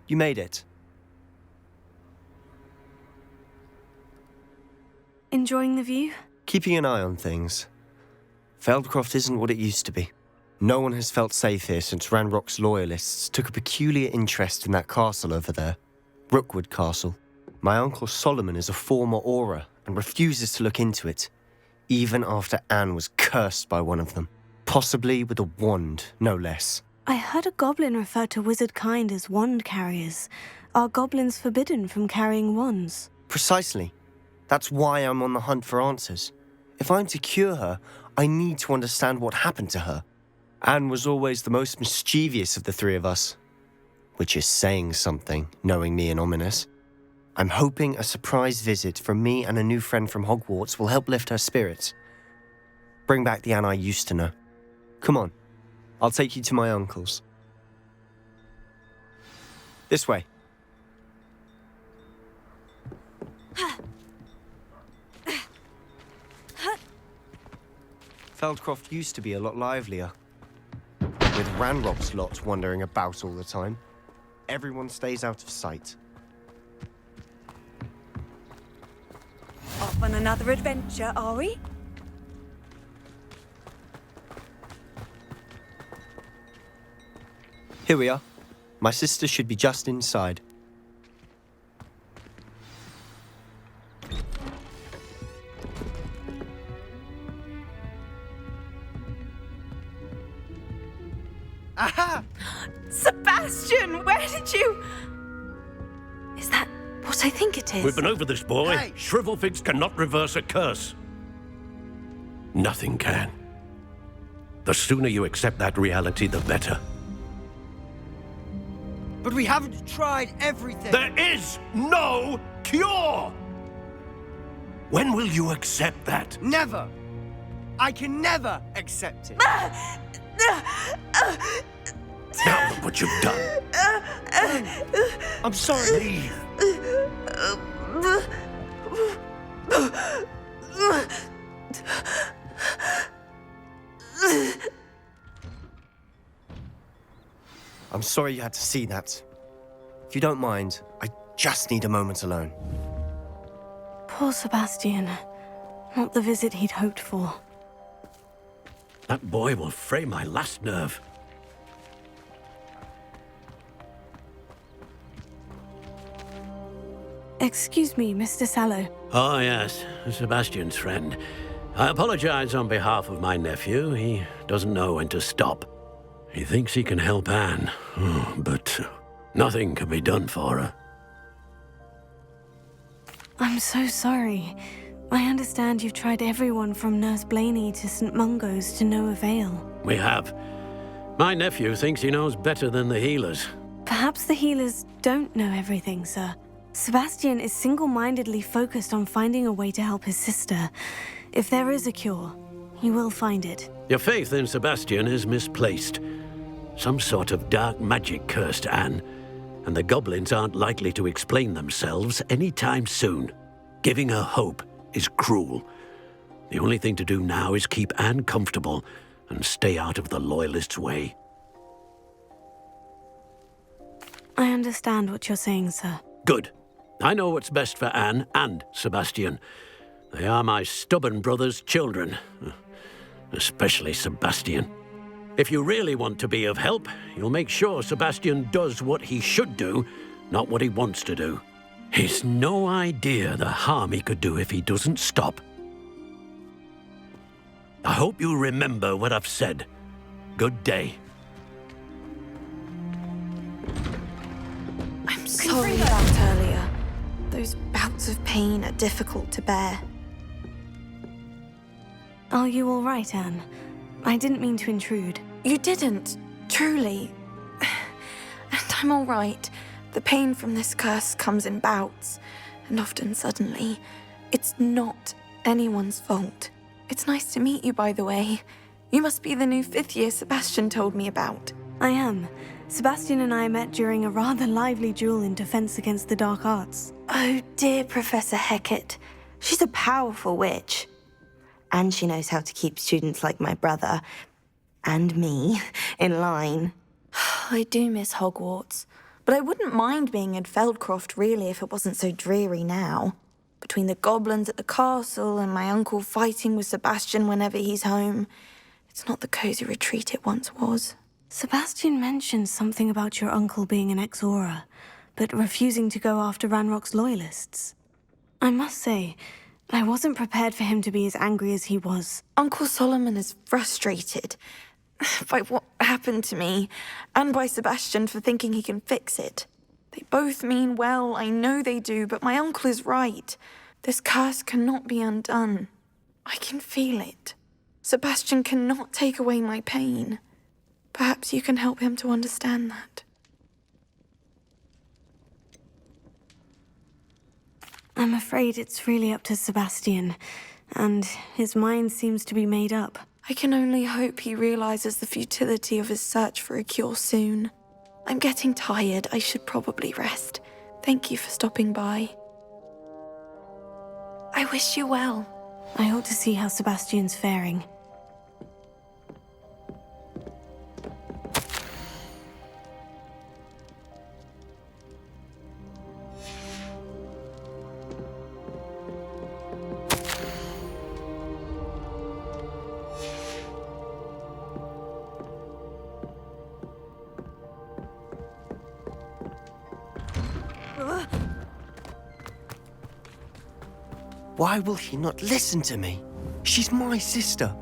You made it. Enjoying the view? Keeping an eye on things. Feldcroft isn't what it used to be. No one has felt safe here since Ranrock's loyalists took a peculiar interest in that castle over there. Rookwood Castle. My uncle Solomon is a former Auror and refuses to look into it, even after Anne was cursed by one of them. Possibly with a wand, no less. I heard a goblin refer to wizard kind as wand carriers. Are goblins forbidden from carrying wands? Precisely. That's why I'm on the hunt for answers. If I'm to cure her, I need to understand what happened to her. Anne was always the most mischievous of the three of us. Which is saying something, knowing me and Ominous. I'm hoping a surprise visit from me and a new friend from Hogwarts will help lift her spirits. Bring back the Anne I used to know. Come on, I'll take you to my uncle's. This way. Feldcroft used to be a lot livelier. With Ranrock's lot wandering about all the time, everyone stays out of sight. Off on another adventure, are we? Here we are. My sister should be just inside. Aha! Sebastian, where did you... Is that what I think it is? We've been over this, boy. Hey! Shrivelfigs cannot reverse a curse. Nothing can. The sooner you accept that reality, the better. But we haven't tried everything. There is no cure! When will you accept that? Never. I can never accept it. Now look what you've done. I'm sorry. Leave. I'm sorry you had to see that. If you don't mind, I just need a moment alone. Poor Sebastian. Not the visit he'd hoped for. That boy will fray my last nerve. Excuse me, Mr. Sallow. Oh, yes, Sebastian's friend. I apologize on behalf of my nephew. He doesn't know when to stop. He thinks he can help Anne, but nothing can be done for her. I'm so sorry. I understand you've tried everyone from Nurse Blaney to St. Mungo's to no avail. We have. My nephew thinks he knows better than the healers. Perhaps the healers don't know everything, sir. Sebastian is single-mindedly focused on finding a way to help his sister. If there is a cure, he will find it. Your faith in Sebastian is misplaced. Some sort of dark magic cursed Anne, and the goblins aren't likely to explain themselves anytime soon. Giving her hope is cruel. The only thing to do now is keep Anne comfortable and stay out of the Loyalists' way. I understand what you're saying, sir. Good. I know what's best for Anne and Sebastian. They are my stubborn brother's children. Especially Sebastian. If you really want to be of help, you'll make sure Sebastian does what he should do, not what he wants to do. He's no idea the harm he could do if he doesn't stop. I hope you remember what I've said. Good day. I'm sorry about earlier. Those bouts of pain are difficult to bear. Are you all right, Anne? I didn't mean to intrude. You didn't, truly. And I'm all right. The pain from this curse comes in bouts, and often suddenly. It's not anyone's fault. It's nice to meet you, by the way. You must be the new fifth-year Sebastian told me about. I am. Sebastian and I met during a rather lively duel in defense against the dark arts. Oh, dear Professor Hecat. She's a powerful witch. And she knows how to keep students like my brother, and me, in line. I do miss Hogwarts, but I wouldn't mind being in Feldcroft, really, if it wasn't so dreary now. Between the goblins at the castle and my uncle fighting with Sebastian whenever he's home, it's not the cosy retreat it once was. Sebastian mentioned something about your uncle being an ex-Auror, but refusing to go after Ranrock's loyalists. I must say, I wasn't prepared for him to be as angry as he was. Uncle Solomon is frustrated by what happened to me, and by Sebastian for thinking he can fix it. They both mean well, I know they do, but my uncle is right. This curse cannot be undone. I can feel it. Sebastian cannot take away my pain. Perhaps you can help him to understand that. I'm afraid it's really up to Sebastian, and his mind seems to be made up. I can only hope he realizes the futility of his search for a cure soon. I'm getting tired. I should probably rest. Thank you for stopping by. I wish you well. I ought to see how Sebastian's faring. Why will he not listen to me? She's my sister.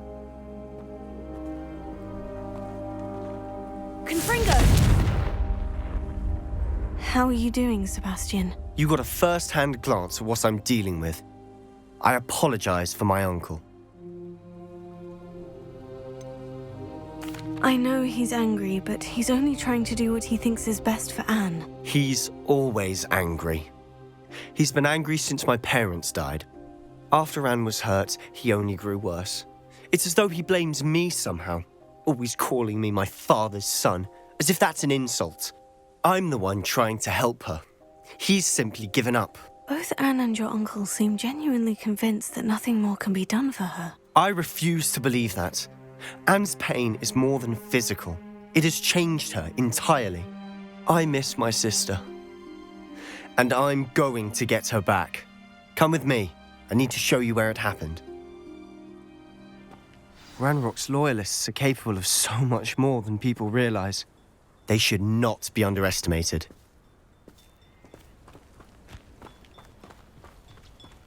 Confringo! How are you doing, Sebastian? You got a first-hand glance at what I'm dealing with. I apologize for my uncle. I know he's angry, but he's only trying to do what he thinks is best for Anne. He's always angry. He's been angry since my parents died. After Anne was hurt, he only grew worse. It's as though he blames me somehow, always calling me my father's son, as if that's an insult. I'm the one trying to help her. He's simply given up. Both Anne and your uncle seem genuinely convinced that nothing more can be done for her. I refuse to believe that. Anne's pain is more than physical. It has changed her entirely. I miss my sister. And I'm going to get her back. Come with me. I need to show you where it happened. Ranrock's loyalists are capable of so much more than people realize. They should not be underestimated.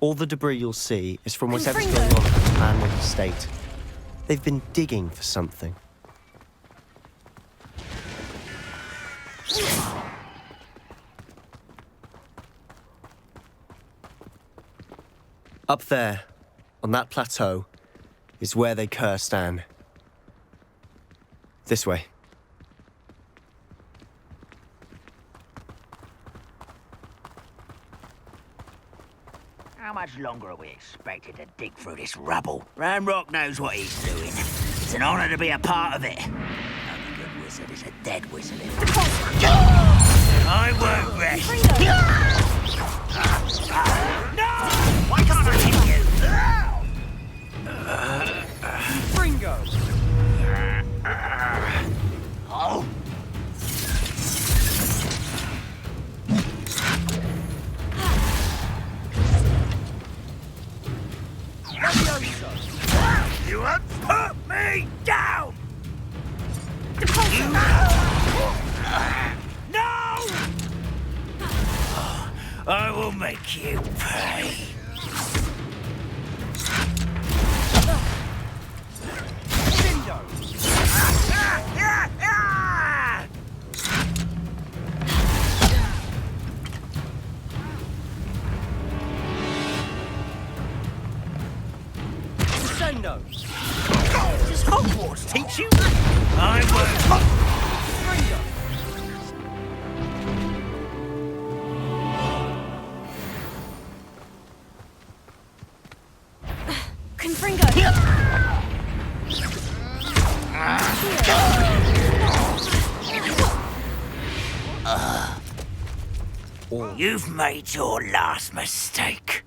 All the debris you'll see is from whatever's going on at the Clanwood estate. They've been digging for something. Up there, on that plateau, is where they cursed Anne. This way. How much longer are we expected to dig through this rubble? Ranrock knows what he's doing. It's an honor to be a part of it. Only good wizard is a dead wizard. I won't rest. No! Why can't I hit you? Fringo! Oh! You won't put me down! No! I will make you pay. Descendo! Does Hogwarts teach you? I won't. Fringo! Confringo! You've made your last mistake.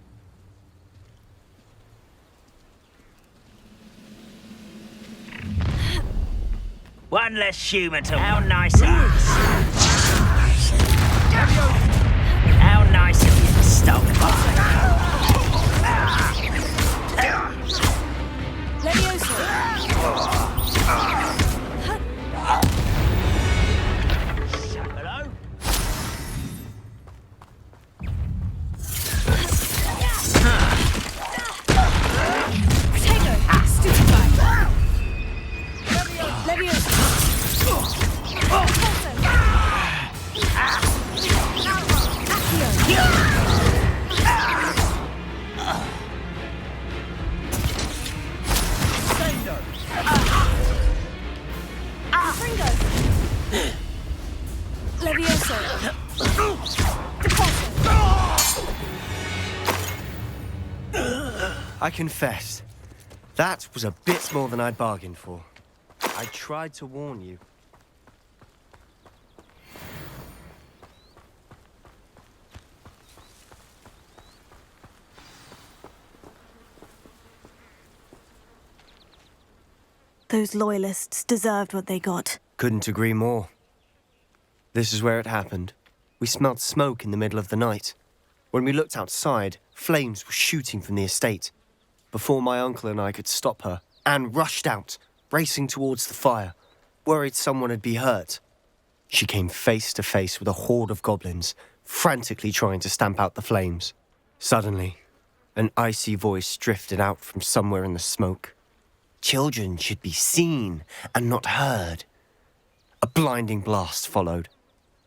One less human to... How nice of you. How nice of you to stop by. Hello? I confess, that was a bit more than I bargained for. I tried to warn you. Those loyalists deserved what they got. Couldn't agree more. This is where it happened. We smelled smoke in the middle of the night. When we looked outside, flames were shooting from the estate. Before my uncle and I could stop her, Anne rushed out, racing towards the fire, worried someone had been hurt. She came face to face with a horde of goblins, frantically trying to stamp out the flames. Suddenly, an icy voice drifted out from somewhere in the smoke. Children should be seen and not heard. A blinding blast followed.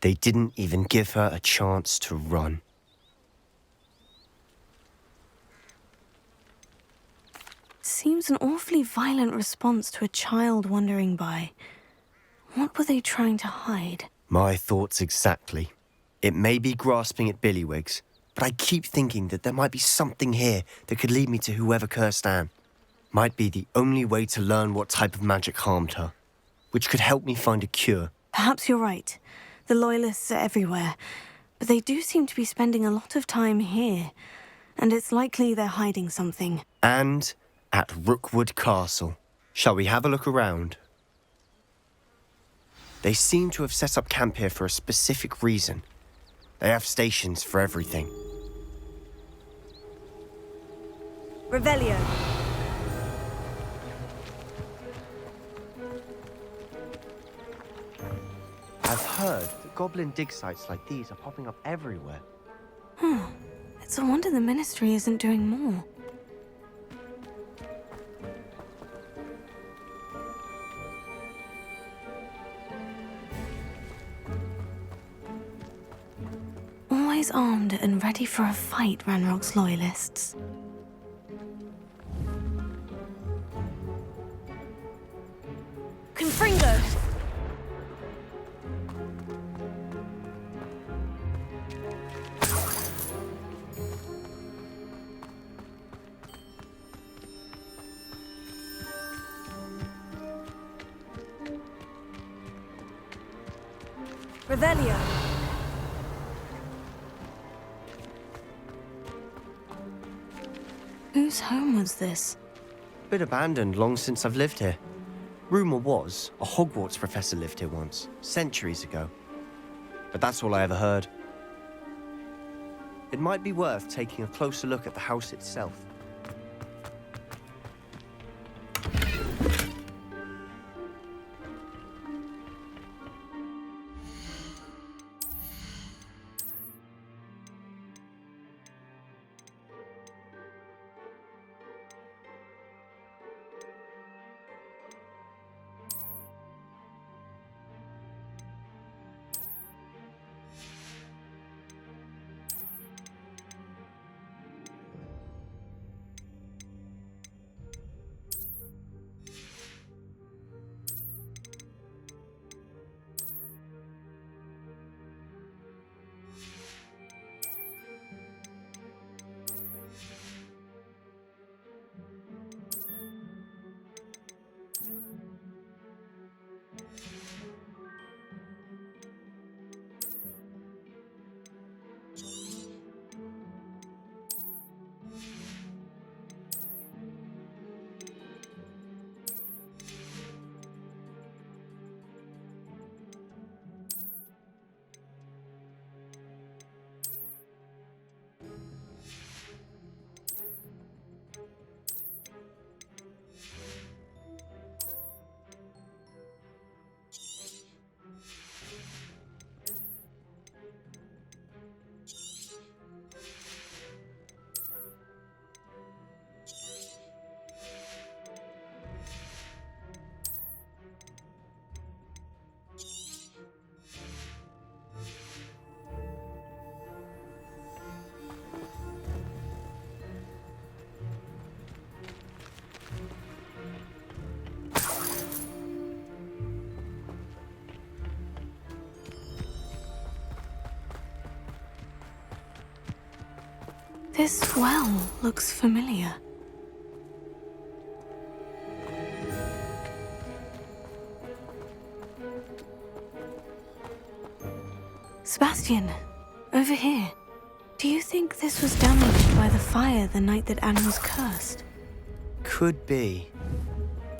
They didn't even give her a chance to run. Seems an awfully violent response to a child wandering by. What were they trying to hide? My thoughts exactly. It may be grasping at Billywigs, but I keep thinking that there might be something here that could lead me to whoever cursed Anne. Might be the only way to learn what type of magic harmed her, which could help me find a cure. Perhaps you're right. The Loyalists are everywhere, but they do seem to be spending a lot of time here, and it's likely they're hiding something. And at Rookwood Castle. Shall we have a look around? They seem to have set up camp here for a specific reason. They have stations for everything. Revelio. I've heard that goblin dig sites like these are popping up everywhere. It's a wonder the Ministry isn't doing more. Always armed and ready for a fight, Ranrock's Loyalists. Confringo. Revelio. Whose home was this? Been abandoned long since I've lived here. Rumour was a Hogwarts professor lived here once, centuries ago. But that's all I ever heard. It might be worth taking a closer look at the house itself. This well looks familiar. Sebastian, over here. Do you think this was damaged by the fire the night that Anne was cursed? Could be.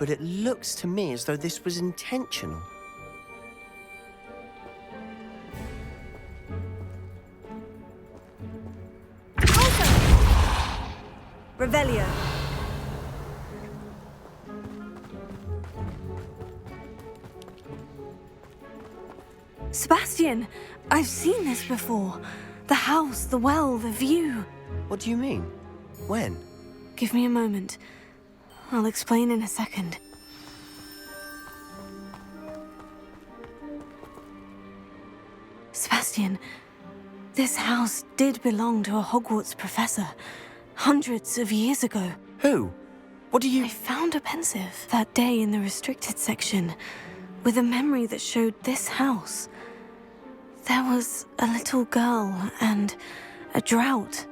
But it looks to me as though this was intentional. Revelio. Sebastian, I've seen this before. The house, the well, the view. What do you mean? When? Give me a moment. I'll explain in a second. Sebastian, this house did belong to a Hogwarts professor, hundreds of years ago. Who? What do you... I found a pensive that day in the restricted section, with a memory that showed this house. There was a little girl and a drought.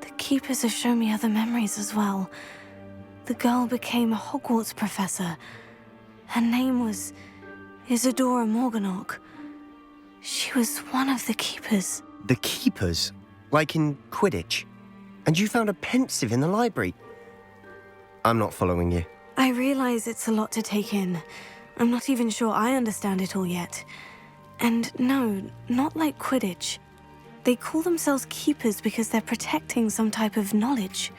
The keepers have shown me other memories as well. The girl became a Hogwarts professor. Her name was Isadora Morganach. She was one of the keepers. The keepers? Like in Quidditch? And you found a pensive in the library? I'm not following you. I realize it's a lot to take in. I'm not even sure I understand it all yet. And no, not like Quidditch. They call themselves keepers because they're protecting some type of knowledge.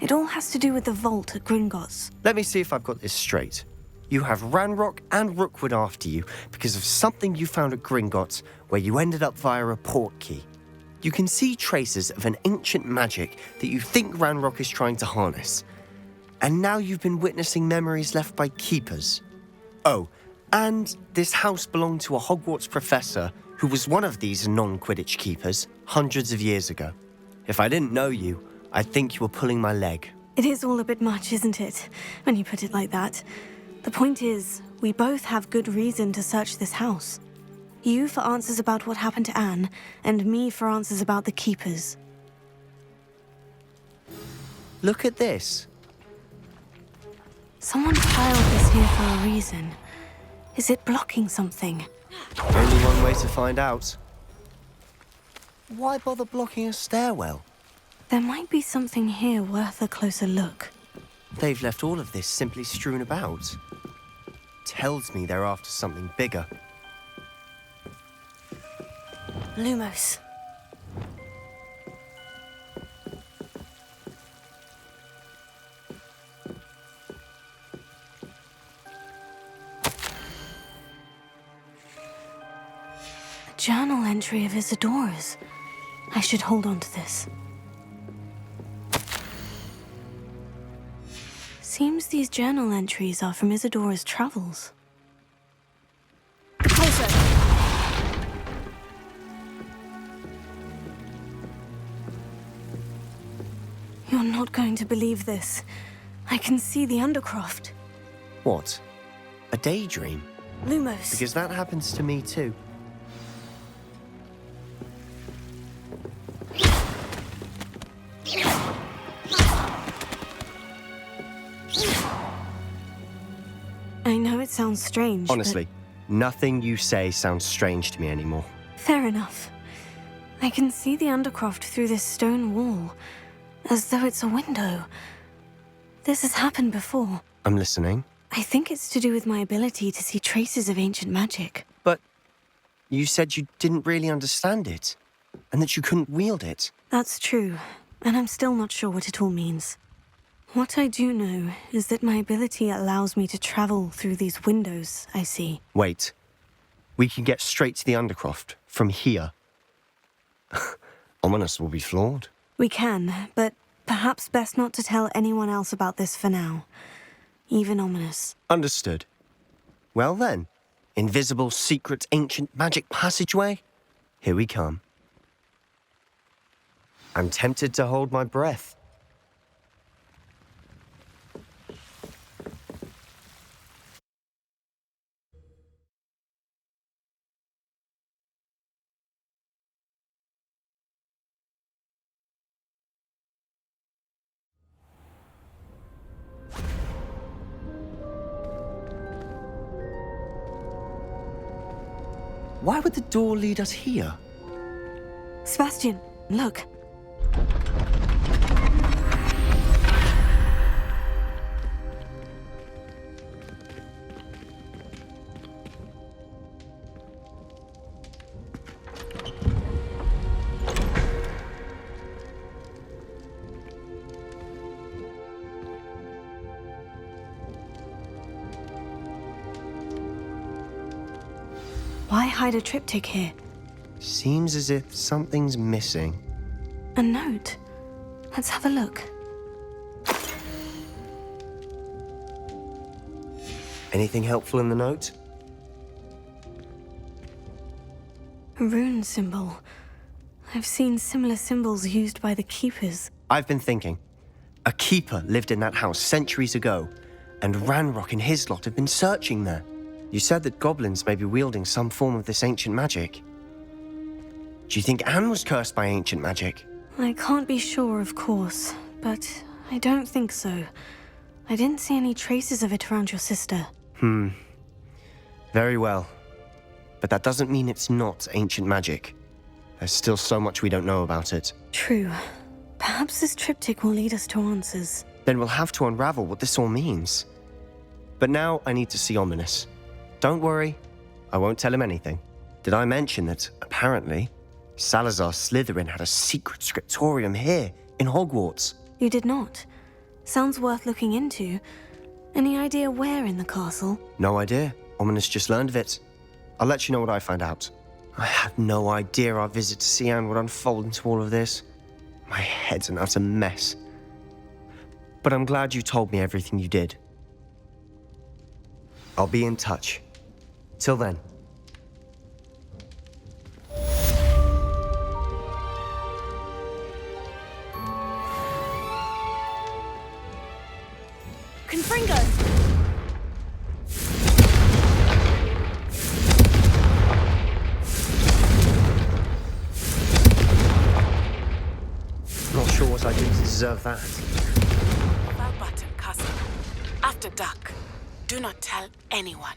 It all has to do with the vault at Gringotts. Let me see if I've got this straight. You have Ranrock and Rookwood after you because of something you found at Gringotts where you ended up via a port key. You can see traces of an ancient magic that you think Ranrock is trying to harness. And now you've been witnessing memories left by keepers. Oh, and this house belonged to a Hogwarts professor who was one of these non-Quidditch keepers hundreds of years ago. If I didn't know you, I'd think you were pulling my leg. It is all a bit much, isn't it, when you put it like that? The point is, we both have good reason to search this house. You for answers about what happened to Anne, and me for answers about the keepers. Look at this. Someone piled this here for a reason. Is it blocking something? Only one way to find out. Why bother blocking a stairwell? There might be something here worth a closer look. They've left all of this simply strewn about. Tells me they're after something bigger. Lumos. A journal entry of Isadora's. I should hold on to this. Seems these journal entries are from Isadora's travels. You're not going to believe this. I can see the Undercroft. What? A daydream? Lumos. Because that happens to me too. I know it sounds strange, Honestly, nothing you say sounds strange to me anymore. but fair enough. I can see the Undercroft through this stone wall, as though it's a window. This has happened before. I'm listening. I think it's to do with my ability to see traces of ancient magic. But you said you didn't really understand it, and that you couldn't wield it. That's true, and I'm still not sure what it all means. What I do know is that my ability allows me to travel through these windows I see. Wait. We can get straight to the Undercroft from here. Ominous will be flawed. We can, but perhaps best not to tell anyone else about this for now. Even Ominous. Understood. Well then, invisible, secret, ancient magic passageway? Here we come. I'm tempted to hold my breath. Why would the door lead us here? Sebastian, look. Why hide a triptych here? Seems as if something's missing. A note. Let's have a look. Anything helpful in the note? A rune symbol. I've seen similar symbols used by the keepers. I've been thinking. A keeper lived in that house centuries ago, and Ranrock and his lot have been searching there. You said that goblins may be wielding some form of this ancient magic. Do you think Anne was cursed by ancient magic? I can't be sure, of course, but I don't think so. I didn't see any traces of it around your sister. Very well. But that doesn't mean it's not ancient magic. There's still so much we don't know about it. True. Perhaps this triptych will lead us to answers. Then we'll have to unravel what this all means. But now I need to see Ominous. Don't worry, I won't tell him anything. Did I mention that, apparently, Salazar Slytherin had a secret scriptorium here, in Hogwarts? You did not. Sounds worth looking into. Any idea where in the castle? No idea. Ominous just learned of it. I'll let you know what I find out. I had no idea our visit to Sian would unfold into all of this. My head's an utter mess. But I'm glad you told me everything you did. I'll be in touch. Till then. Confringo! Not sure what I did to deserve that. Bell button, cousin. After dark. Do not tell anyone.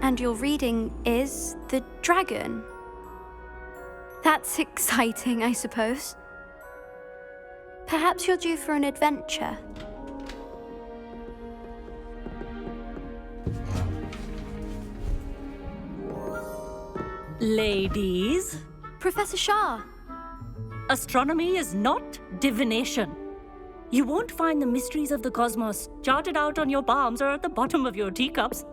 And your reading is the dragon. That's exciting, I suppose. Perhaps you're due for an adventure. Ladies, Professor Shah. astronomy is not divination. You won't find the mysteries of the cosmos charted out on your palms or at the bottom of your teacups.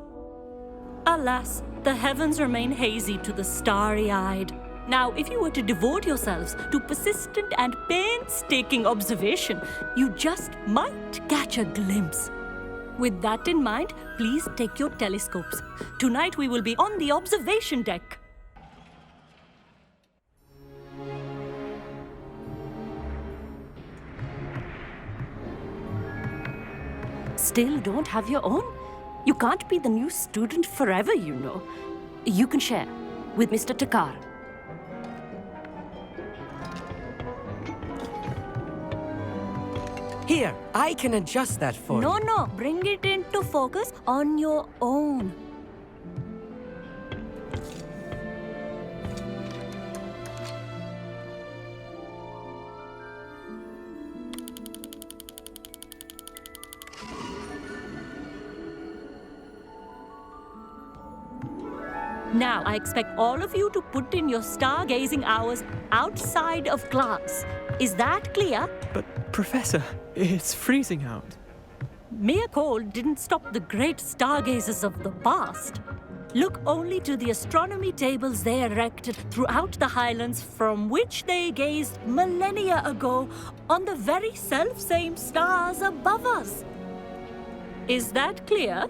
Alas, the heavens remain hazy to the starry-eyed. Now, if you were to devote yourselves to persistent and painstaking observation, you just might catch a glimpse. With that in mind, please take your telescopes. Tonight we will be on the observation deck. Still don't have your own? You can't be the new student forever, you know. You can share with Mr. Takar. Here, I can adjust that for you. No, bring it into focus on your own. Now, I expect all of you to put in your stargazing hours outside of class. Is that clear? But, Professor, it's freezing out. Mere cold didn't stop the great stargazers of the past. Look only to the astronomy tables they erected throughout the highlands from which they gazed millennia ago on the very self-same stars above us. Is that clear?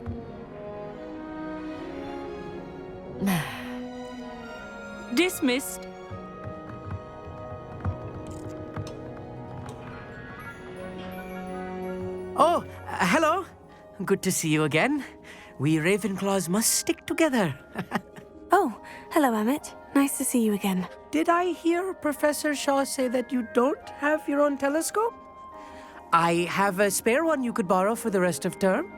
Dismissed. Oh, hello. Good to see you again. We Ravenclaws must stick together. Oh, hello, Emmett. Nice to see you again. Did I hear Professor Shaw say that you don't have your own telescope? I have a spare one you could borrow for the rest of term.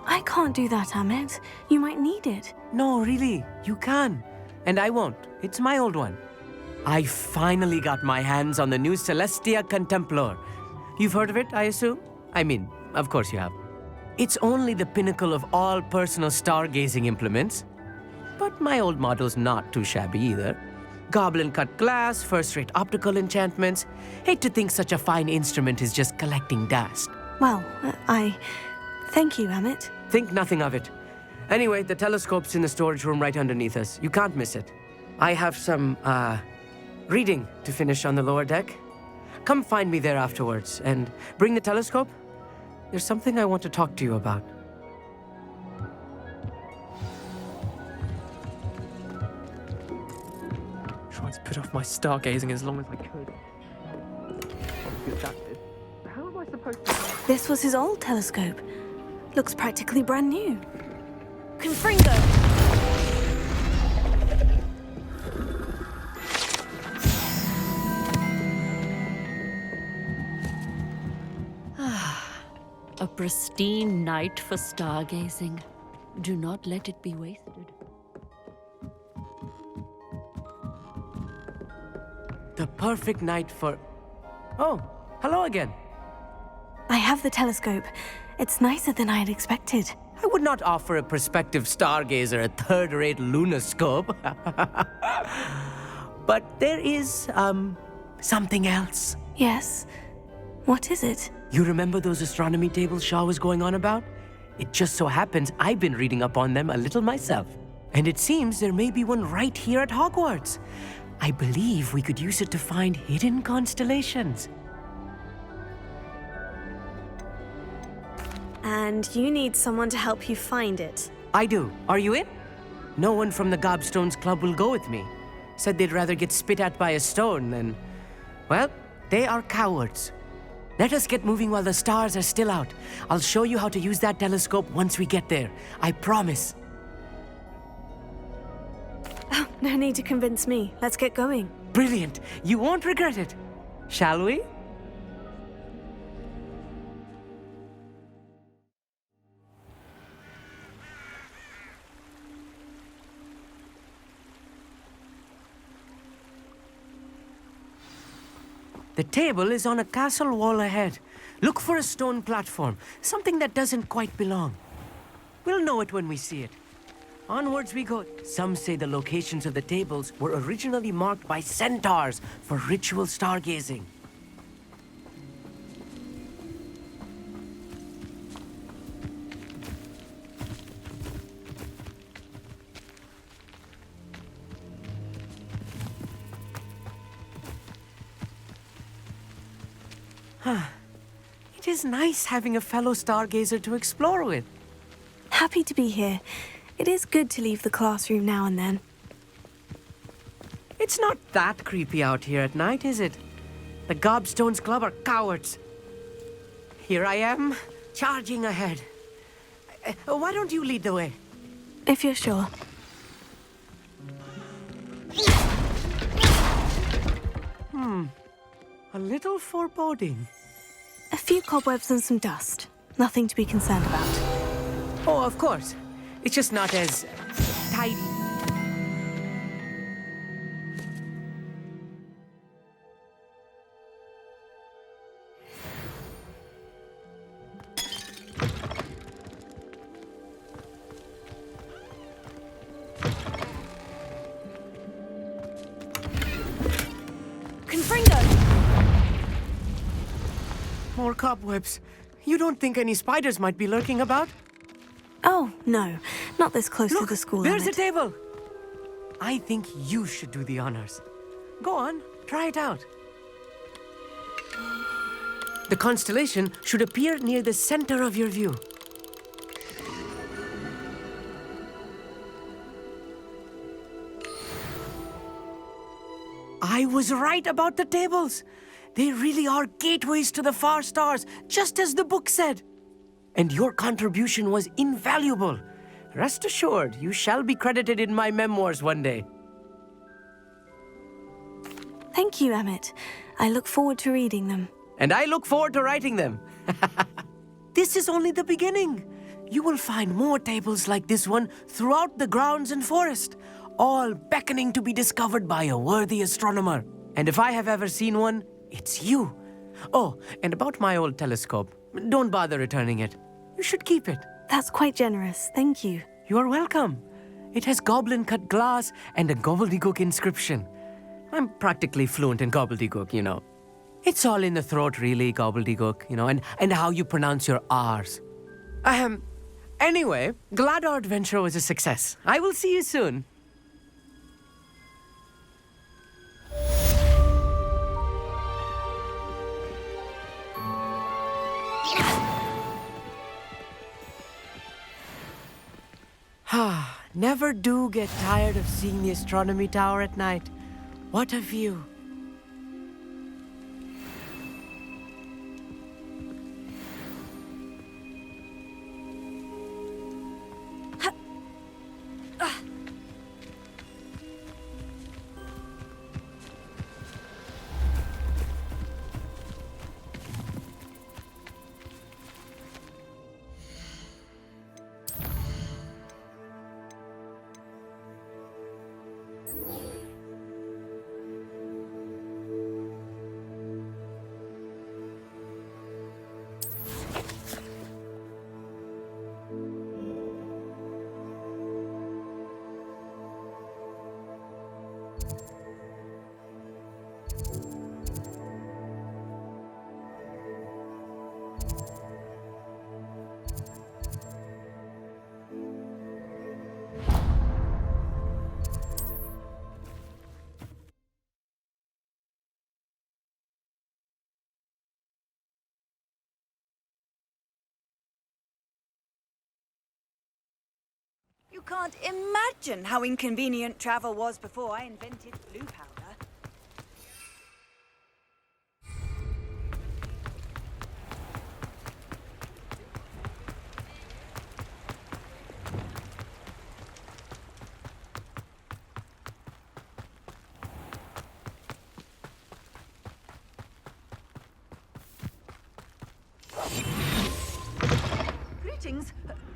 I can't do that, Emmett. You might need it. No, really, you can. And I won't. It's my old one. I finally got my hands on the new Celestia Contemplar. You've heard of it, I assume? I mean, of course you have. It's only the pinnacle of all personal stargazing implements. But my old model's not too shabby either. Goblin-cut glass, first-rate optical enchantments. Hate to think such a fine instrument is just collecting dust. Well, Thank you, Emmett. Think nothing of it. Anyway, the telescope's in the storage room right underneath us. You can't miss it. I have some, reading to finish on the lower deck. Come find me there afterwards, and bring the telescope. There's something I want to talk to you about. Tried to put off my stargazing as long as I could. How am I supposed to... This was his old telescope. Looks practically brand new. Confringo! A pristine night for stargazing. Do not let it be wasted. The perfect night for... Oh, hello again. I have the telescope. It's nicer than I had expected. I would not offer a prospective stargazer a third-rate lunoscope. But there is, something else. Yes? What is it? You remember those astronomy tables Shaw was going on about? It just so happens I've been reading up on them a little myself. And it seems there may be one right here at Hogwarts. I believe we could use it to find hidden constellations. And you need someone to help you find it. I do. Are you in? No one from the Gobstones Club will go with me. Said they'd rather get spit at by a stone than... Well, they are cowards. Let us get moving while the stars are still out. I'll show you how to use that telescope once we get there. I promise. Oh, no need to convince me. Let's get going. Brilliant. You won't regret it. Shall we? The table is on a castle wall ahead. Look for a stone platform, something that doesn't quite belong. We'll know it when we see it. Onwards we go. Some say the locations of the tables were originally marked by centaurs for ritual stargazing. It is nice having a fellow stargazer to explore with. Happy to be here. It is good to leave the classroom now and then. It's not that creepy out here at night, is it? The Gobstones Club are cowards. Here I am, charging ahead. Why don't you lead the way? If you're sure. A little foreboding. A few cobwebs and some dust. Nothing to be concerned about. Oh, of course. It's just not as tidy. More cobwebs. You don't think any spiders might be lurking about? Oh, no. Not this close to the school There's limit. a table. I think you should do the honors. Go on, try it out. The constellation should appear near the center of your view. I was right about the tables. They really are gateways to the far stars, just as the book said. And your contribution was invaluable. Rest assured, you shall be credited in my memoirs one day. Thank you, Emmett. I look forward to reading them. And I look forward to writing them. This is only the beginning. You will find more tables like this one throughout the grounds and forest, all beckoning to be discovered by a worthy astronomer. And if I have ever seen one, it's you. Oh, and about my old telescope, don't bother returning it. You should keep it. That's quite generous. Thank you. You're welcome. It has goblin-cut glass and a gobbledygook inscription. I'm practically fluent in gobbledygook, you know. It's all in the throat, really, gobbledygook, you know, and how you pronounce your R's. Anyway, glad our adventure was a success. I will see you soon. Never do get tired of seeing the astronomy tower at night. What a view. You can't imagine how inconvenient travel was before I invented blue powder. Greetings.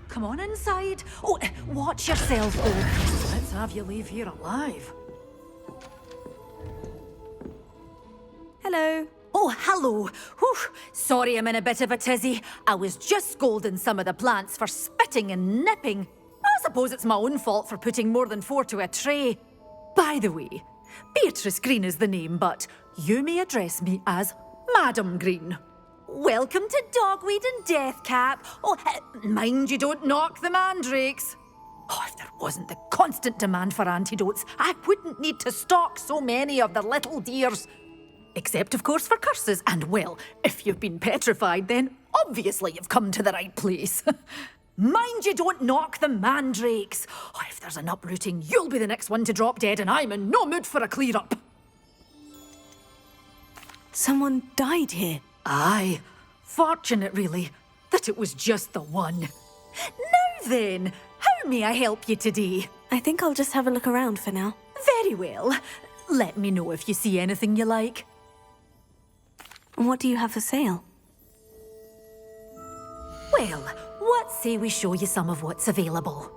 Come on inside. Oh, watch yourself, though. Let's have you leave here alive. Hello. Oh, Oh, hello. Whew. Sorry I'm in a bit of a tizzy. I was just scolding some of the plants for spitting and nipping. I suppose it's my own fault for putting more than 4 to a tray. By the way, Beatrice Green is the name, but you may address me as Madam Green. Welcome to Dogweed and Deathcap. Oh, mind you don't knock the mandrakes. Oh, if there wasn't the constant demand for antidotes, I wouldn't need to stock so many of the little dears. Except, of course, for curses. And, well, if you've been petrified, then obviously you've come to the right place. Mind you don't knock the mandrakes. Oh, if there's an uprooting, you'll be the next one to drop dead, and I'm in no mood for a clear-up. Someone died here. Aye. Fortunate, really, that it was just the one. Now then, how may I help you today? I think I'll just have a look around for now. Very well. Let me know if you see anything you like. What do you have for sale? Well, what say we show you some of what's available?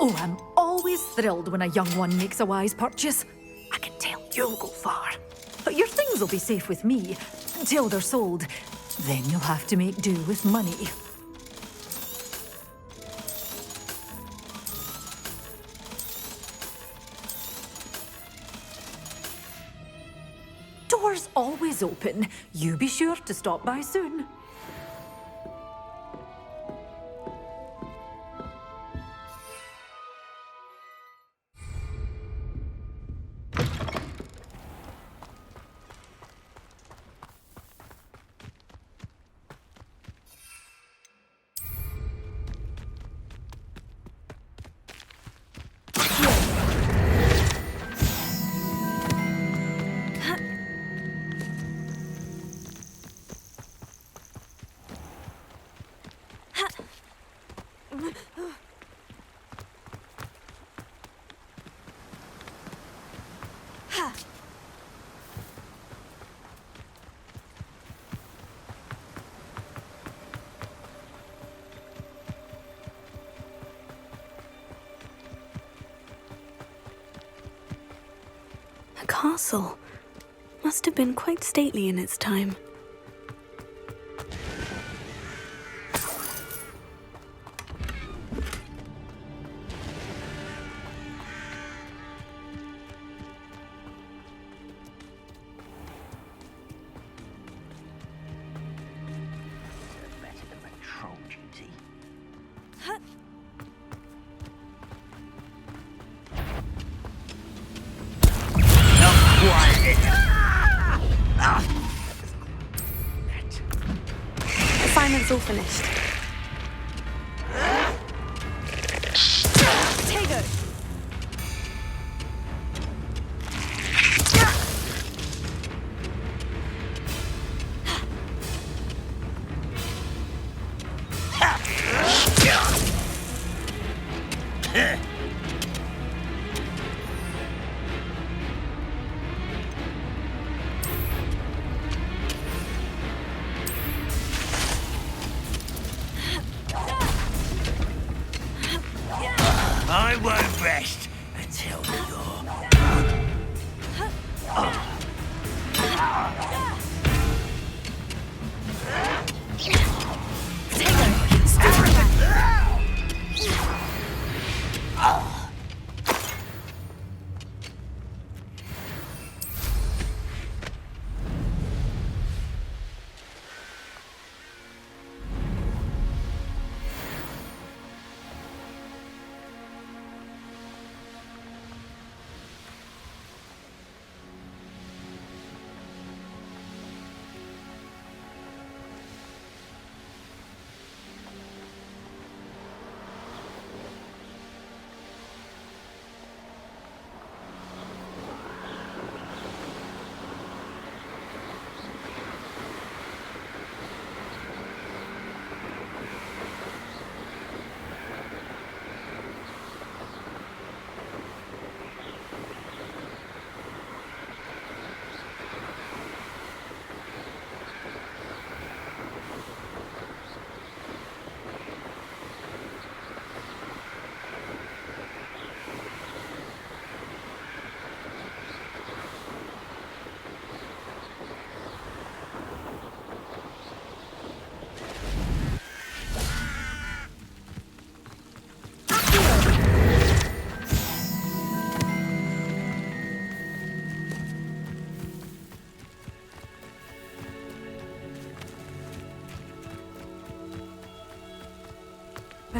Oh, I'm always thrilled when a young one makes a wise purchase. I can tell you'll go far. But your things will be safe with me until they're sold. Then you'll have to make do with money. Doors always open. You be sure to stop by soon. A castle. Must have been quite stately in its time. Better than patrol duty. Assignment's all finished. Tego!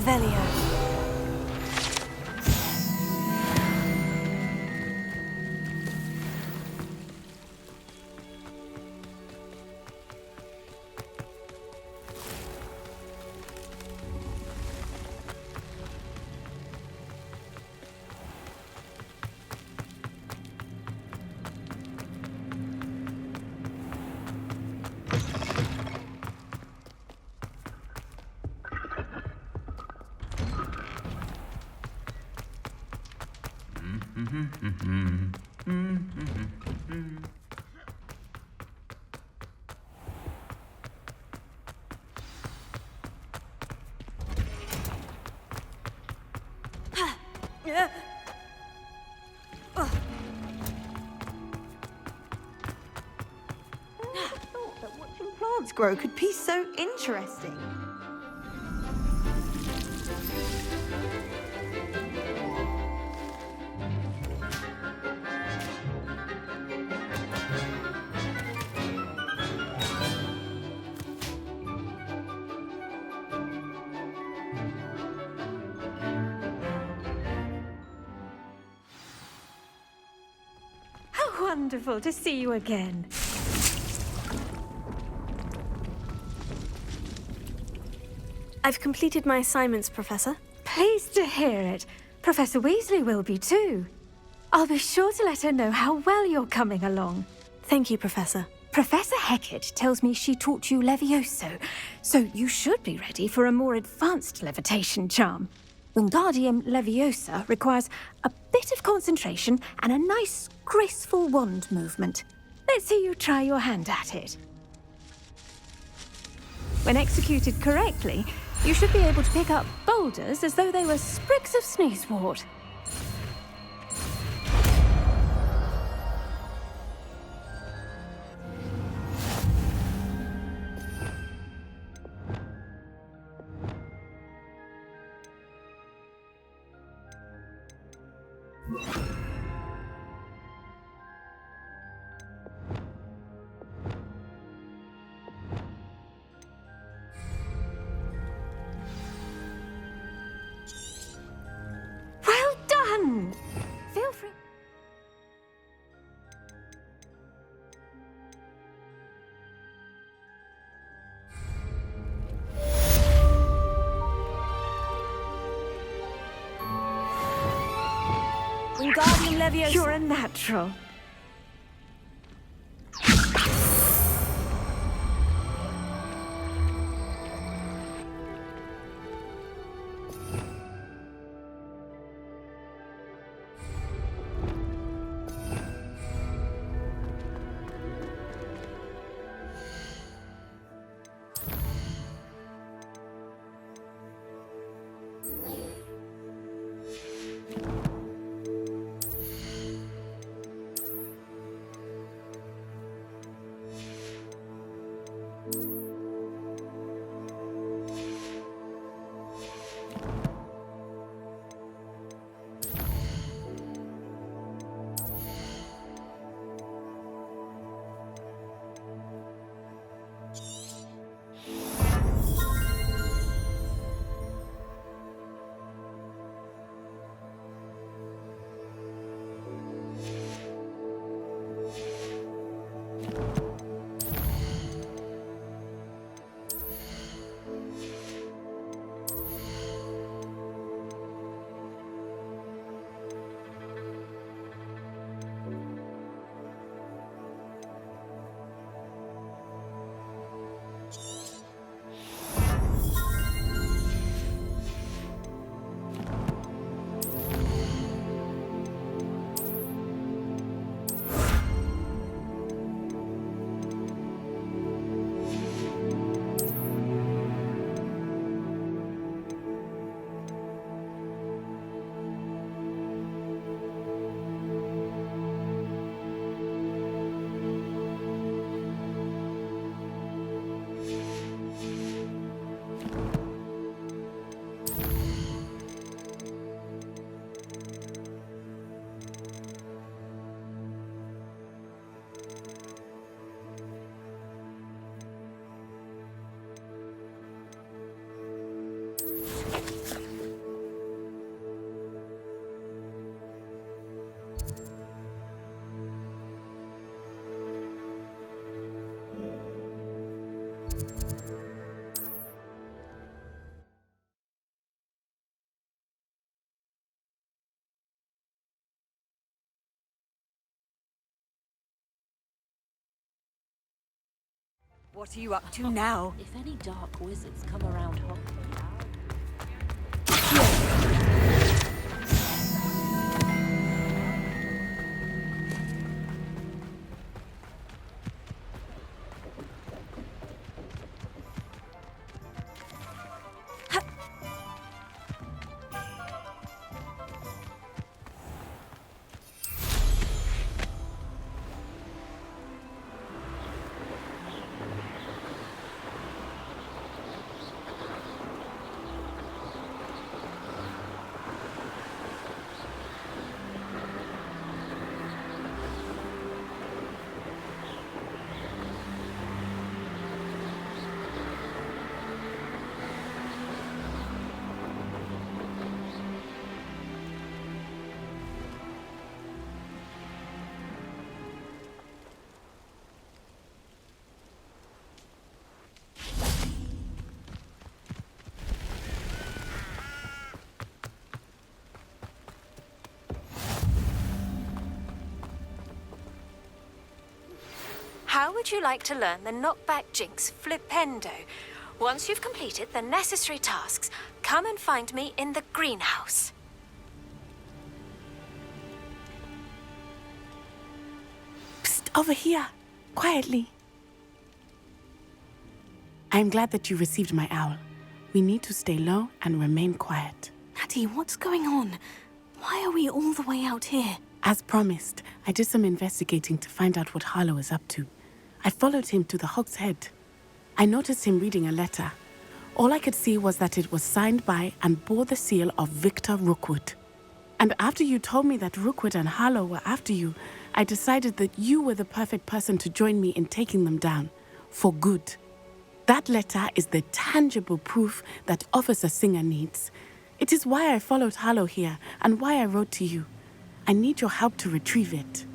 Revelio. Plants grow could be so interesting. How wonderful to see you again. I've completed my assignments, Professor. Pleased to hear it. Professor Weasley will be too. I'll be sure to let her know how well you're coming along. Thank you, Professor. Professor Hecat tells me she taught you Levioso, so you should be ready for a more advanced levitation charm. Wingardium Leviosa requires a bit of concentration and a nice, graceful wand movement. Let's see you try your hand at it. When executed correctly, you should be able to pick up boulders as though they were sprigs of sneezewort. Well done! Feel free. Wingardium Leviosa. You're a natural. What are you up to now? If any dark wizards come around Hogwarts... How would you like to learn the knockback jinx flipendo? Once you've completed the necessary tasks, come and find me in the greenhouse. Psst, over here. Quietly. I'm glad that you received my owl. We need to stay low and remain quiet. Natty, what's going on? Why are we all the way out here? As promised, I did some investigating to find out what Harlow is up to. I followed him to the Hog's Head. I noticed him reading a letter. All I could see was that it was signed by and bore the seal of Victor Rookwood. And after you told me that Rookwood and Harlow were after you, I decided that you were the perfect person to join me in taking them down. For good. That letter is the tangible proof that Officer Singer needs. It is why I followed Harlow here and why I wrote to you. I need your help to retrieve it.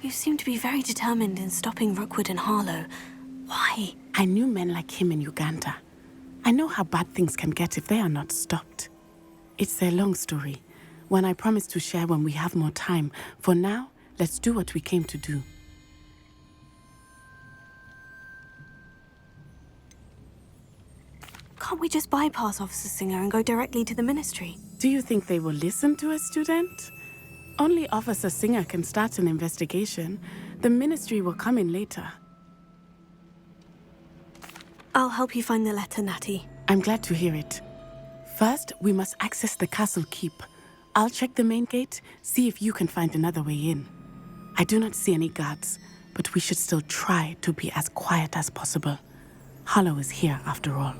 You seem to be very determined in stopping Rookwood and Harlow. Why? I knew men like him in Uganda. I know how bad things can get if they are not stopped. It's a long story, one I promise to share when we have more time. For now, let's do what we came to do. Can't we just bypass Officer Singer and go directly to the Ministry? Do you think they will listen to a student? Only Officer Singer can start an investigation. The Ministry will come in later. I'll help you find the letter, Natty. I'm glad to hear it. First, we must access the castle keep. I'll check the main gate, see if you can find another way in. I do not see any guards, but we should still try to be as quiet as possible. Harlow is here, after all.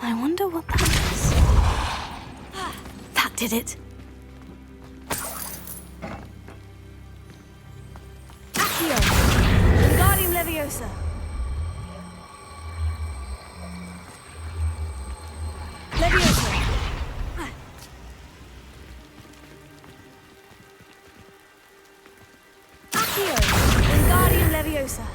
I wonder what that is. That did it. Accio! Wingardium Leviosa! Leviosa! Accio! Wingardium Leviosa!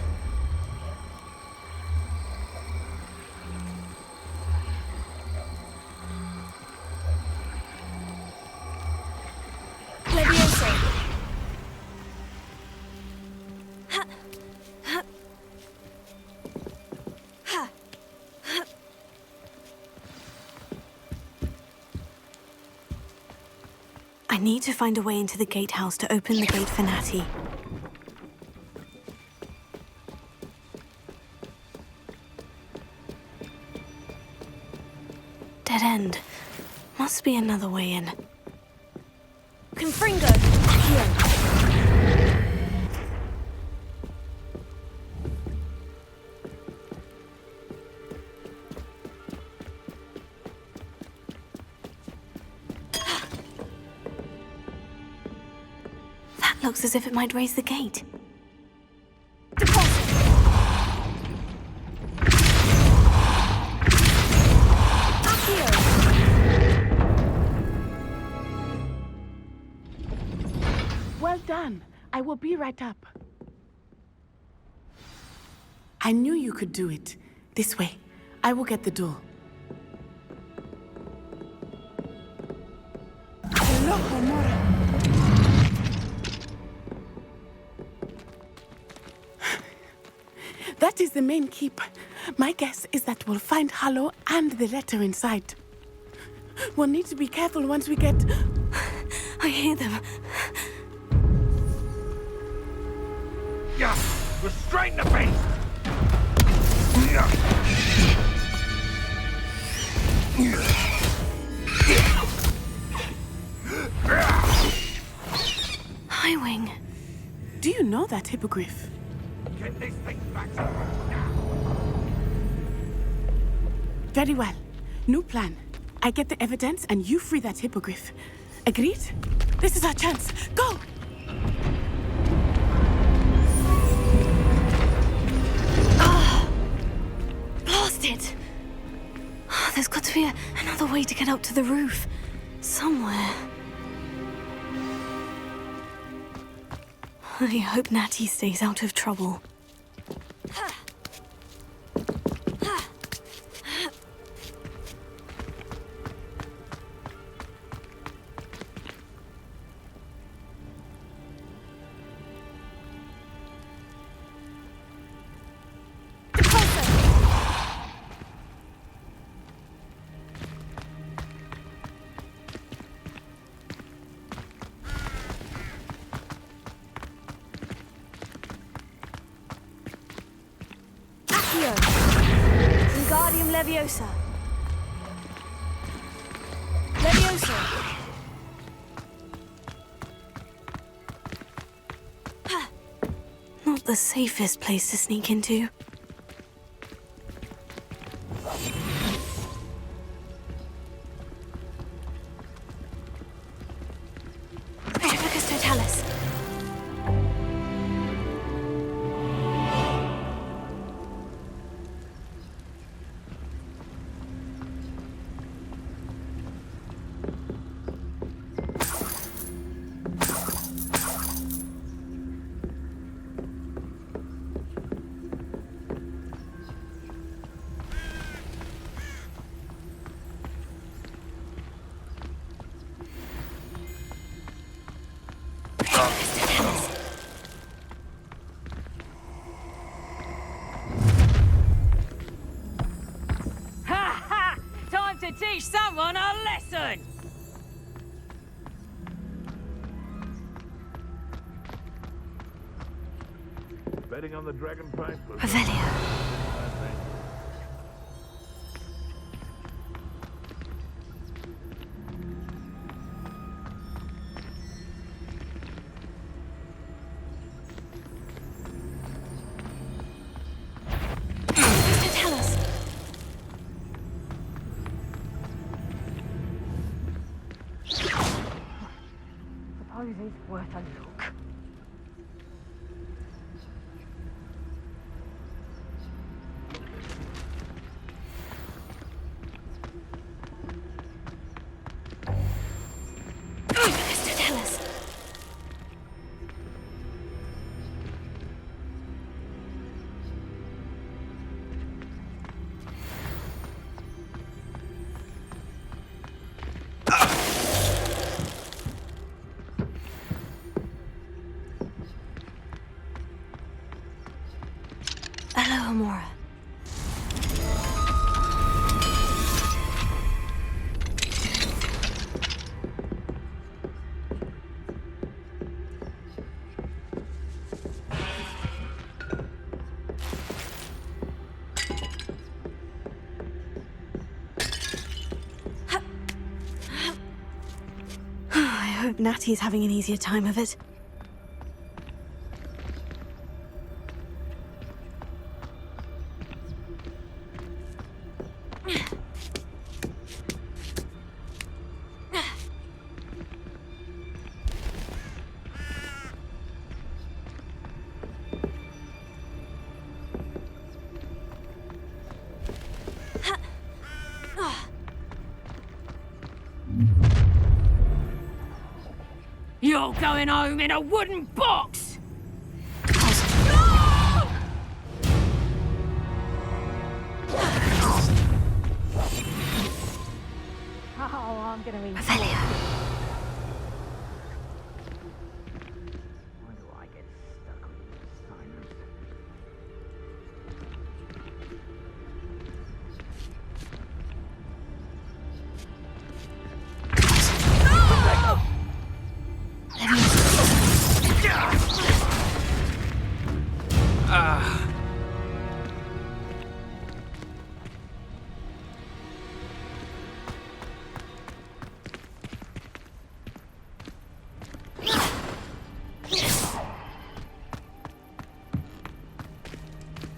I need to find a way into the gatehouse to open the gate for Natty. Dead end. Must be another way in. Confringo! Accio! Looks as if it might raise the gate. Well done. I will be right up. I knew you could do it. This way. I will get the door. Hello, Homura. That is the main keep. My guess is that we'll find Harlow and the letter inside. We'll need to be careful once we get... I hear them. Yeah, restrain the beast! Highwing. Do you know that hippogriff? Get this thing back to now! Very well. New plan. I get the evidence and you free that hippogriff. Agreed? This is our chance. Go! Blasted! There's got to be another way to get up to the roof. Somewhere. I hope Natty stays out of trouble. Wingardium Leviosa. Leviosa. Not the safest place to sneak into. Petrificus Totalis. To teach someone a lesson! Betting on the dragon price was... Revelio. Suppose it's worth a look. Hello, Amora. I hope Natty's having an easier time of it. all going home in a wooden box! Oh, I'm gonna be... Revelio. Why do I get stuck on these assignments?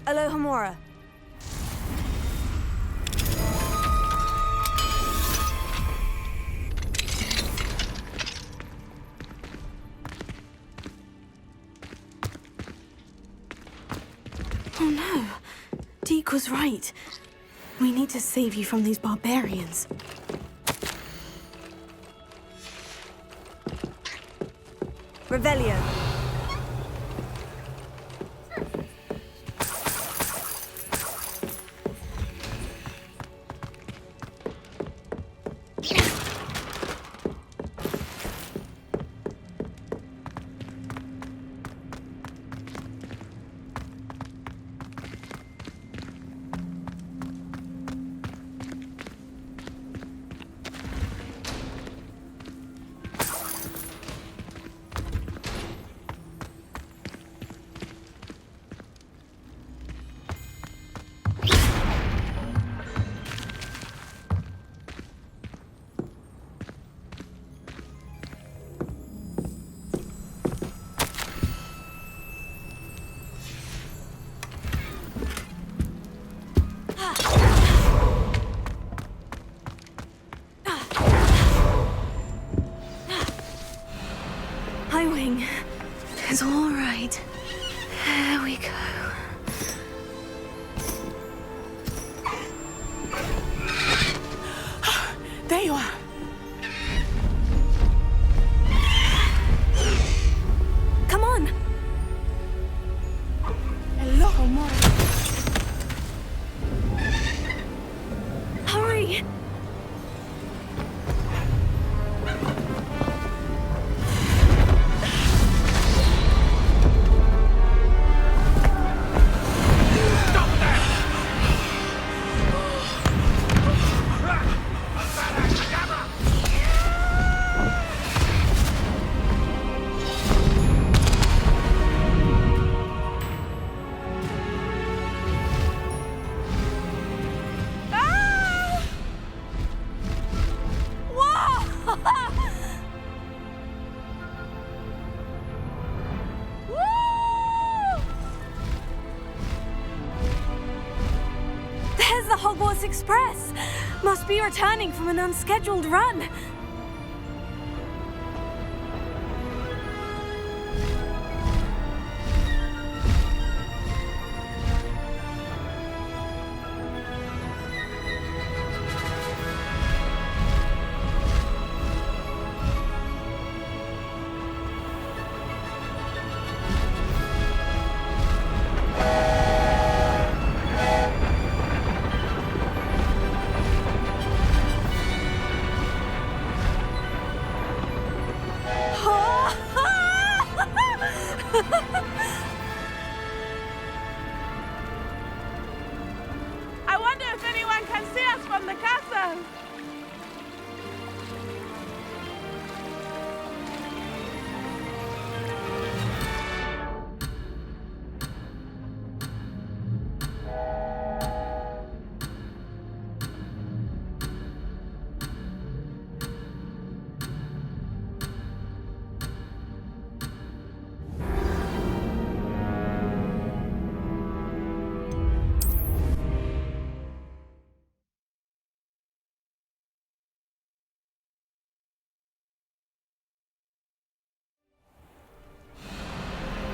Alohomora. Oh no. Deke was right. We need to save you from these barbarians. Revelio. Highwing. It's all right. There we go. There you are. Come on. Hello, Mora. Hurry. There's the Hogwarts Express. Must be returning from an unscheduled run. I wonder if anyone can see us from the castle.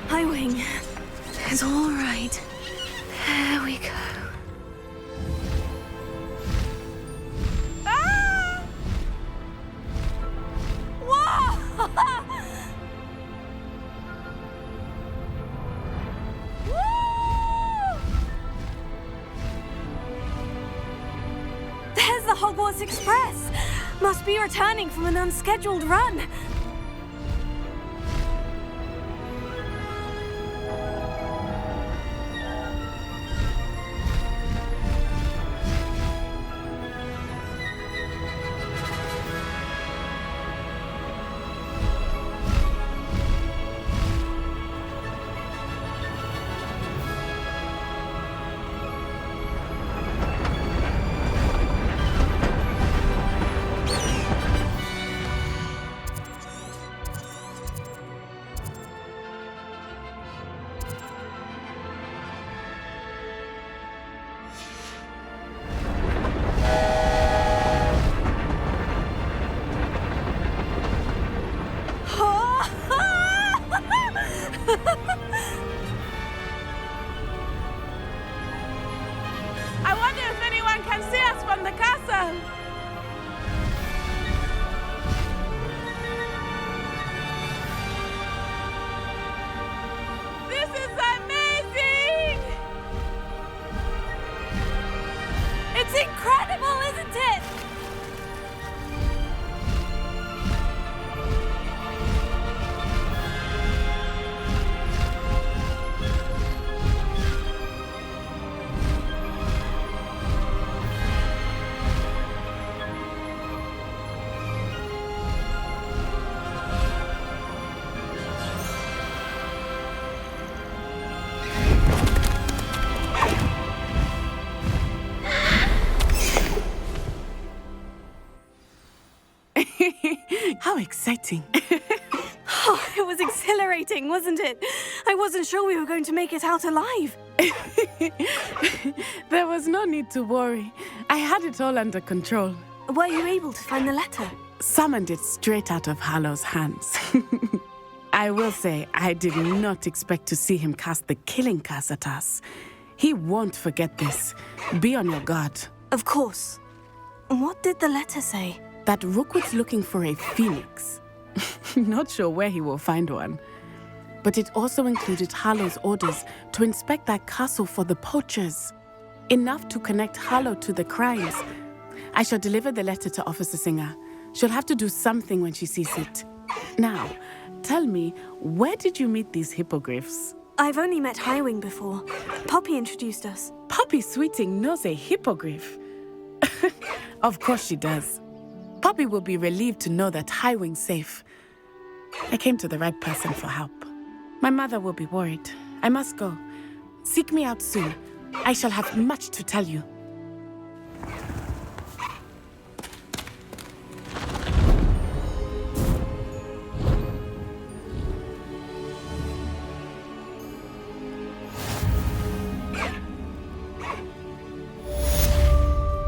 Highwing. It's all right. There we go. Ah! Whoa! Hogwarts Express! Must be returning from an unscheduled run. I wonder if anyone can see us from the castle. This is amazing! It's incredible, isn't it? How exciting. Oh, it was exhilarating, wasn't it? I wasn't sure we were going to make it out alive. There was no need to worry. I had it all under control. Were you able to find the letter? Summoned it straight out of Hallow's hands. I will say, I did not expect to see him cast the killing curse at us. He won't forget this. Be on your guard. Of course. What did the letter say? That Rookwood's looking for a phoenix. Not sure where he will find one. But it also included Hallow's orders to inspect that castle for the poachers. Enough to connect Hallow to the crimes. I shall deliver the letter to Officer Singer. She'll have to do something when she sees it. Now, tell me, where did you meet these hippogriffs? I've only met Highwing before. Poppy introduced us. Poppy Sweeting knows a hippogriff. Of course she does. Poppy will be relieved to know that Highwing's safe. I came to the right person for help. My mother will be worried. I must go. Seek me out soon. I shall have much to tell you.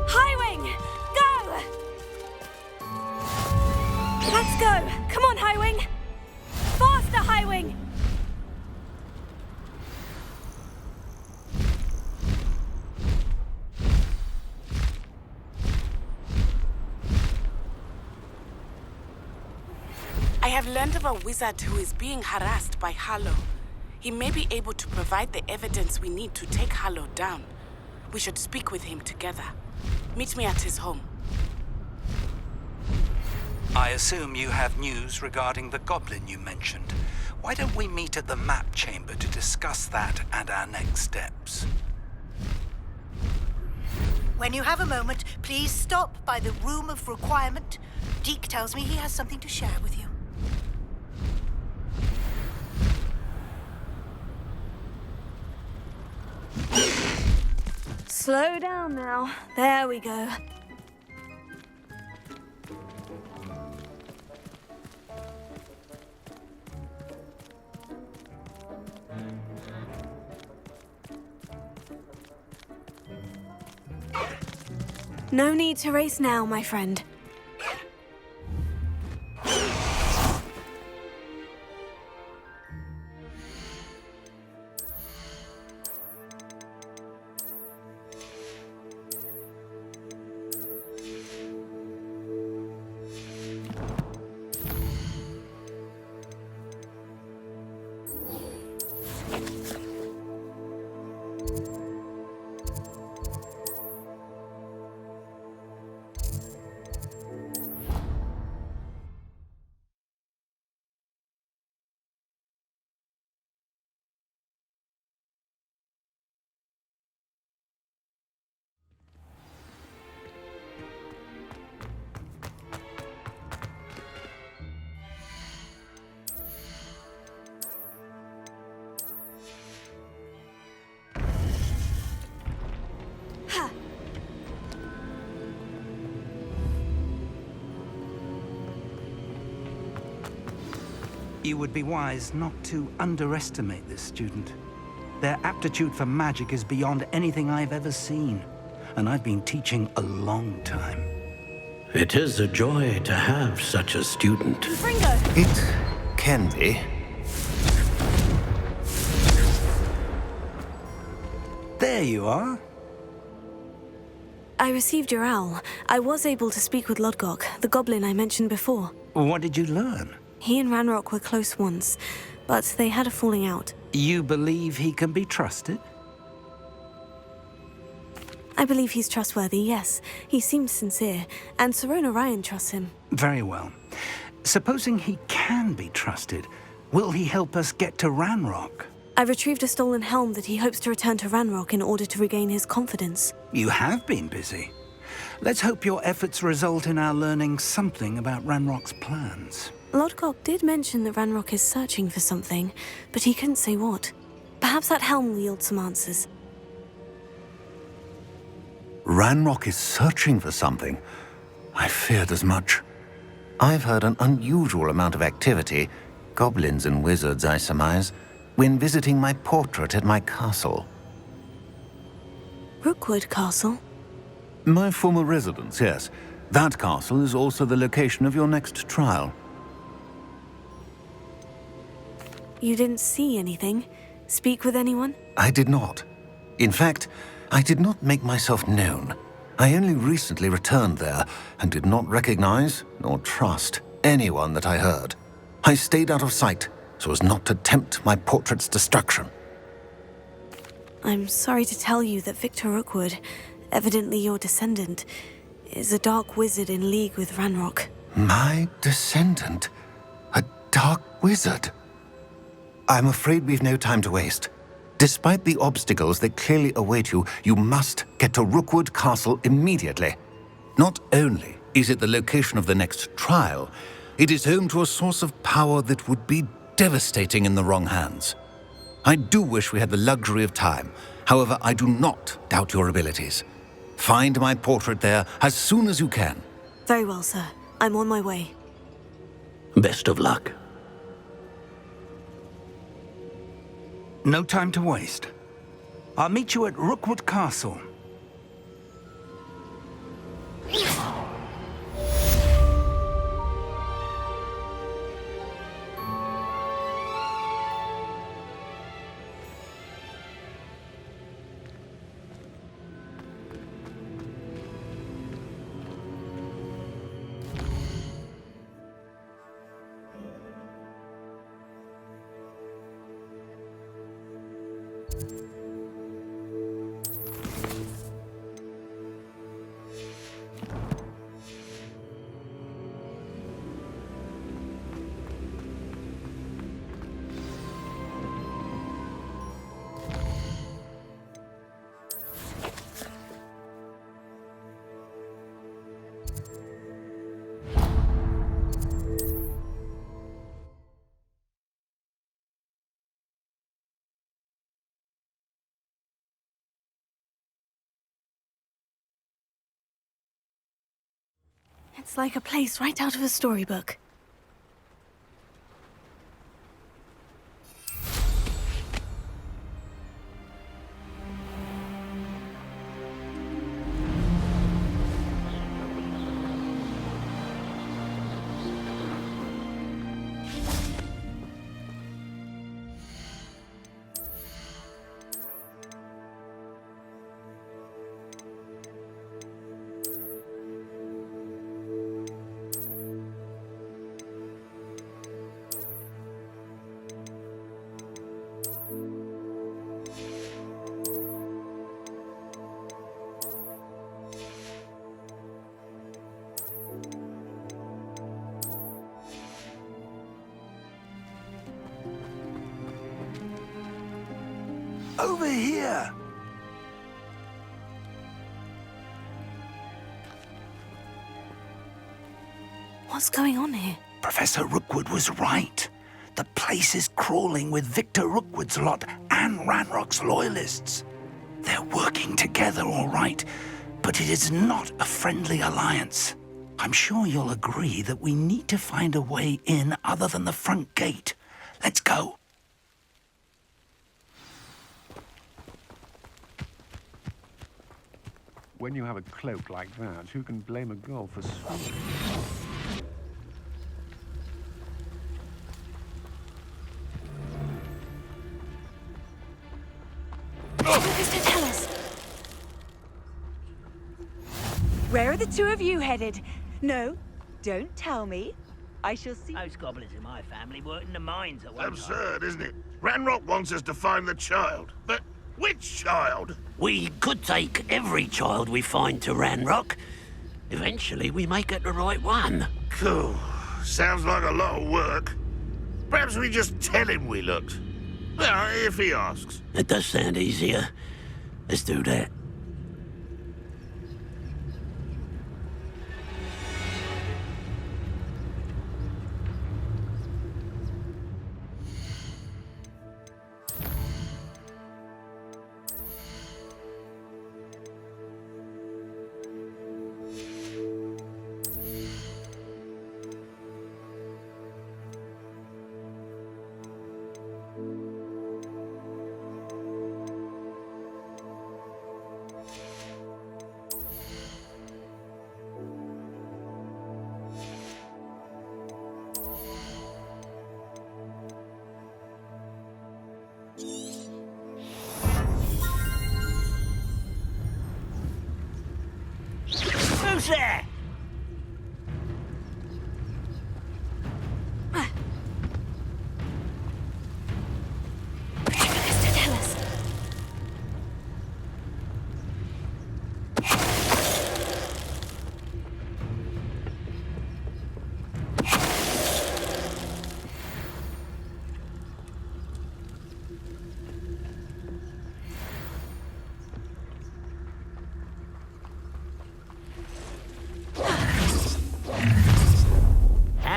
Highwing! Go! Let's go! Come on, Highwing! Faster, Highwing! I have learned of a wizard who is being harassed by Hallow. He may be able to provide the evidence we need to take Hallow down. We should speak with him together. Meet me at his home. I assume you have news regarding the goblin you mentioned. Why don't we meet at the map chamber to discuss that and our next steps? When you have a moment, please stop by the Room of Requirement. Deke tells me he has something to share with you. Slow down now. There we go. No need to race now, my friend. You would be wise not to underestimate this student. Their aptitude for magic is beyond anything I've ever seen, and I've been teaching a long time. It is a joy to have such a student. It can be. There you are. I received your owl. I was able to speak with Lodgok, the goblin I mentioned before. What did you learn? He and Ranrock were close once, but they had a falling out. You believe he can be trusted? I believe he's trustworthy, yes. He seems sincere, and Sirona Ryan trusts him. Very well. Supposing he can be trusted, will he help us get to Ranrock? I retrieved a stolen helm that he hopes to return to Ranrock in order to regain his confidence. You have been busy. Let's hope your efforts result in our learning something about Ranrock's plans. Lodgok did mention that Ranrock is searching for something, but he couldn't say what. Perhaps that helm will yield some answers. Ranrock is searching for something. I feared as much. I've heard an unusual amount of activity, goblins and wizards, I surmise, when visiting my portrait at my castle. Rookwood Castle? My former residence, yes. That castle is also the location of your next trial. You didn't see anything? Speak with anyone? I did not. In fact, I did not make myself known. I only recently returned there and did not recognize nor trust anyone that I heard. I stayed out of sight so as not to tempt my portrait's destruction. I'm sorry to tell you that Victor Rookwood, evidently your descendant, is a dark wizard in league with Ranrock. My descendant? A dark wizard? I'm afraid we've no time to waste. Despite the obstacles that clearly await you, you must get to Rookwood Castle immediately. Not only is it the location of the next trial, it is home to a source of power that would be devastating in the wrong hands. I do wish we had the luxury of time. However, I do not doubt your abilities. Find my portrait there as soon as you can. Very well, sir. I'm on my way. Best of luck. No time to waste. I'll meet you at Rookwood Castle. It's like a place right out of a storybook. Over here! What's going on here? Professor Rookwood was right. The place is crawling with Victor Rookwood's lot and Ranrock's loyalists. They're working together, all right, but it is not a friendly alliance. I'm sure you'll agree that we need to find a way in other than the front gate. Let's go. When you have a cloak like that, who can blame a girl for sweating? Tell us. Where are the two of you headed? No, don't tell me. I shall see. Those goblins in my family worked in the mines at one time. Absurd, isn't it? Ranrock wants us to find the child. But which child? We could take every child we find to Ranrock. Eventually, we may get the right one. Cool. Sounds like a lot of work. Perhaps we just tell him we looked. Well, if he asks. It does sound easier. Let's do that. Who's there? Tell us.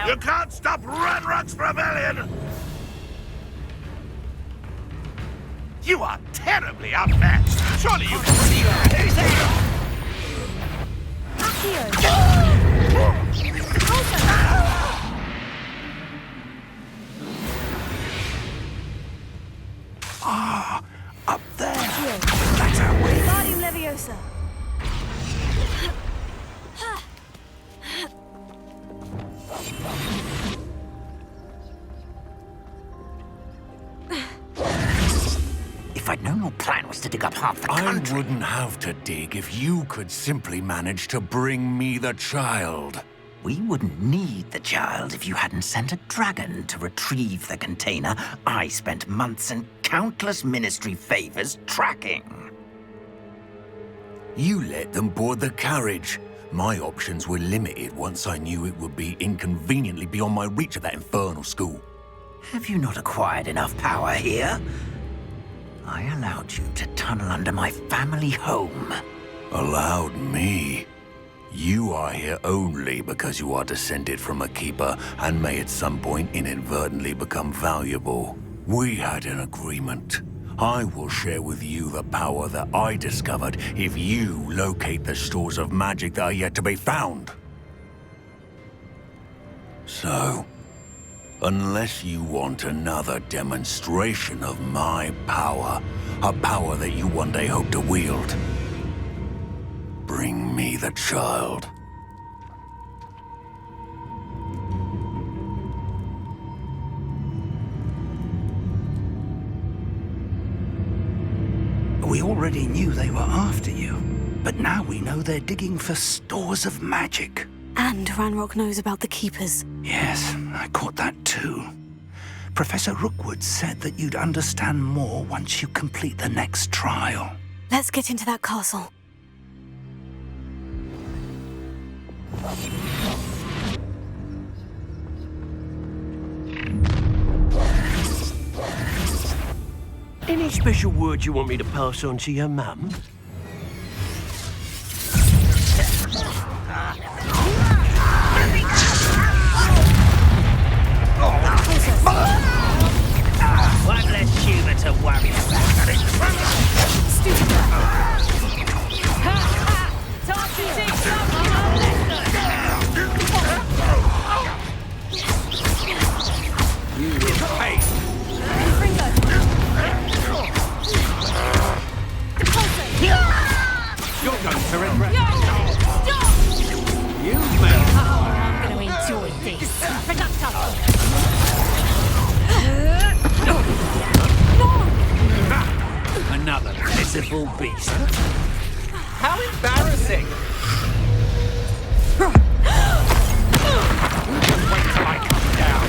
You can't stop Ranrock's rebellion! You are terribly outmatched. Surely you can see that. Who's Ah, up there. That's our way. Wingardium Leviosa. If I'd known your plan was to dig up half the country... I wouldn't have to dig if you could simply manage to bring me the child. We wouldn't need the child if you hadn't sent a dragon to retrieve the container I spent months and countless ministry favors tracking. You let them board the carriage. My options were limited once I knew it would be inconveniently beyond my reach at that infernal school. Have you not acquired enough power here? I allowed you to tunnel under my family home. Allowed me? You are here only because you are descended from a keeper and may at some point inadvertently become valuable. We had an agreement. I will share with you the power that I discovered if you locate the stores of magic that are yet to be found. So, unless you want another demonstration of my power, a power that you one day hope to wield, bring me the child. We already knew they were after you, but now we know they're digging for stores of magic. And Ranrock knows about the Keepers. Yes, I caught that too. Professor Rookwood said that you'd understand more once you complete the next trial. Let's get into that castle. Any special words you want me to pass on to your mum? One less humour to worry about. Stupid. You will pay! to regret. Stop! You better. Oh, I'm going to enjoy this. Another pitiful beast. How embarrassing! Just wait till I come down.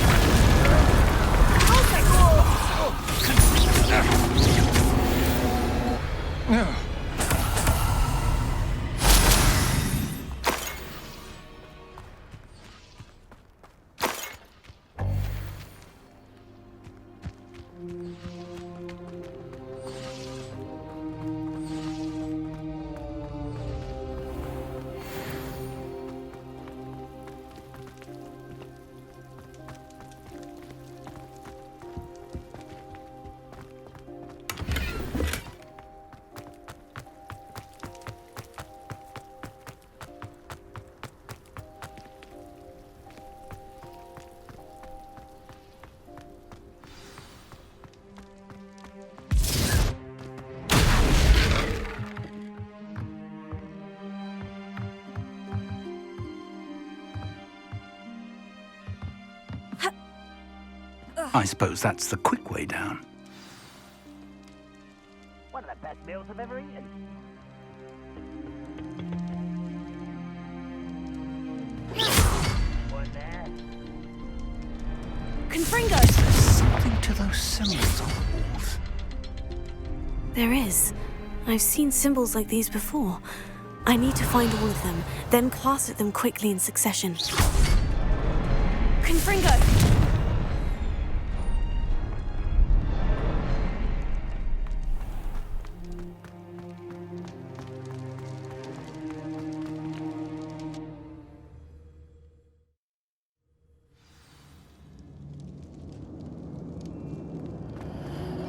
I suppose that's the quick way down. One of the best meals I've ever eaten. One there. Confringo! Something to those symbols on the walls. There is. I've seen symbols like these before. I need to find all of them, then class at them quickly in succession. Confringo!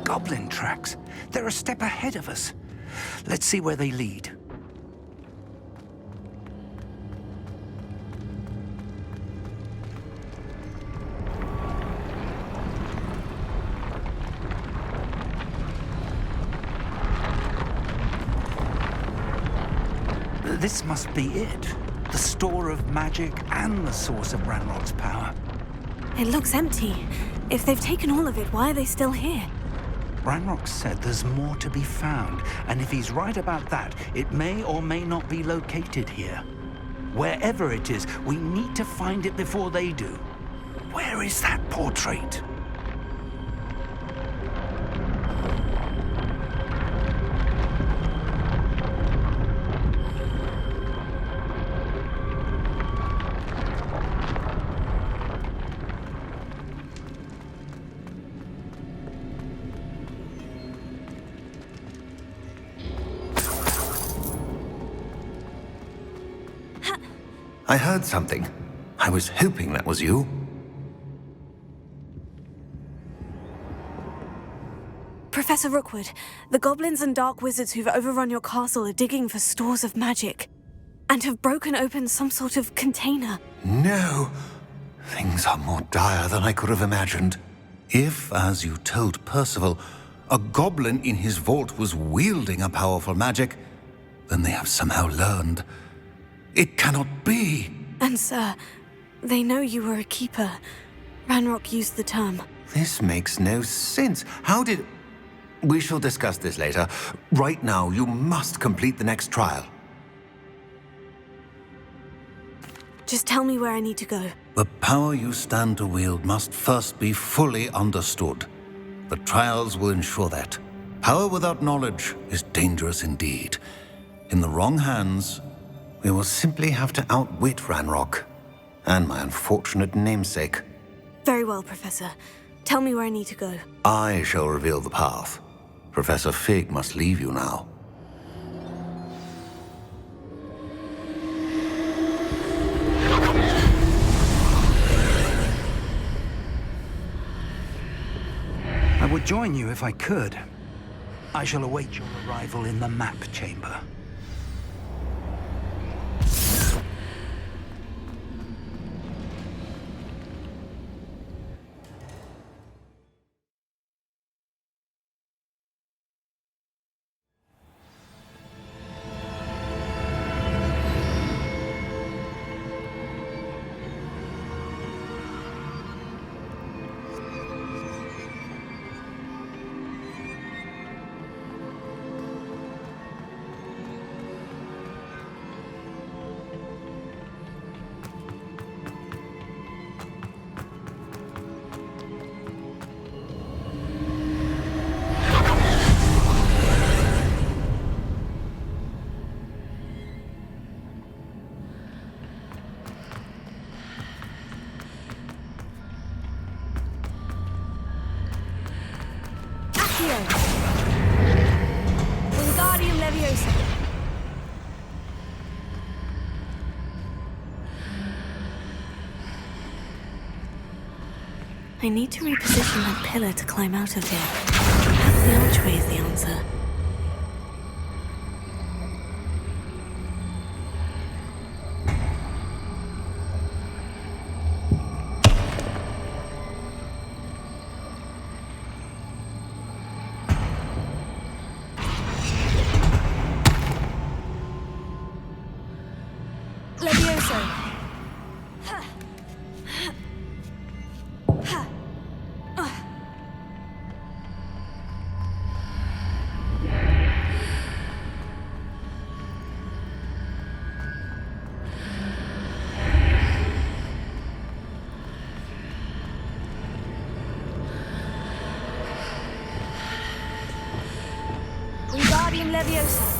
Goblin tracks. They're a step ahead of us. Let's see where they lead. This must be it. The store of magic and the source of Ranrock's power. It looks empty. If they've taken all of it, why are they still here? Ranrock said there's more to be found, and if he's right about that, it may or may not be located here. Wherever it is, we need to find it before they do. Where is that portrait? I heard something. I was hoping that was you. Professor Rookwood, the goblins and dark wizards who've overrun your castle are digging for stores of magic and have broken open some sort of container. No. Things are more dire than I could have imagined. If, as you told Percival, a goblin in his vault was wielding a powerful magic, then they have somehow learned. It cannot be! And sir, they know you were a keeper. Ranrock used the term. This makes no sense. How did... We shall discuss this later. Right now, you must complete the next trial. Just tell me where I need to go. The power you stand to wield must first be fully understood. The trials will ensure that. Power without knowledge is dangerous indeed. In the wrong hands, we will simply have to outwit Ranrock and my unfortunate namesake. Very well, Professor. Tell me where I need to go. I shall reveal the path. Professor Fig must leave you now. I would join you if I could. I shall await your arrival in the map chamber. Leviosa. I need to reposition that pillar to climb out of here. Perhaps the archway is the answer. Leviosa. Wingardium Leviosa.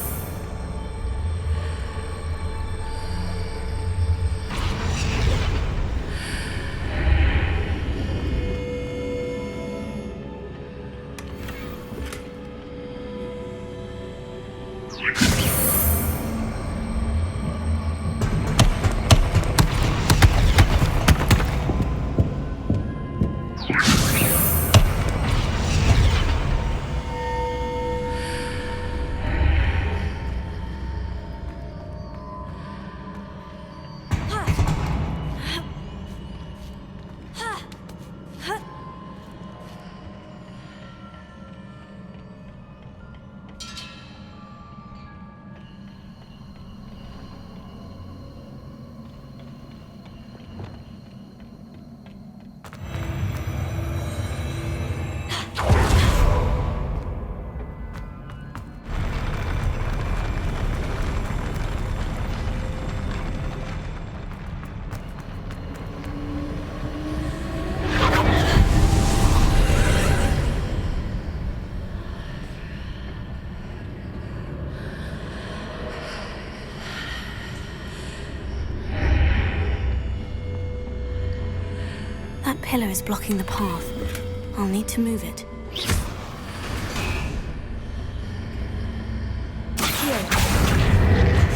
That pillar is blocking the path. I'll need to move it. Here.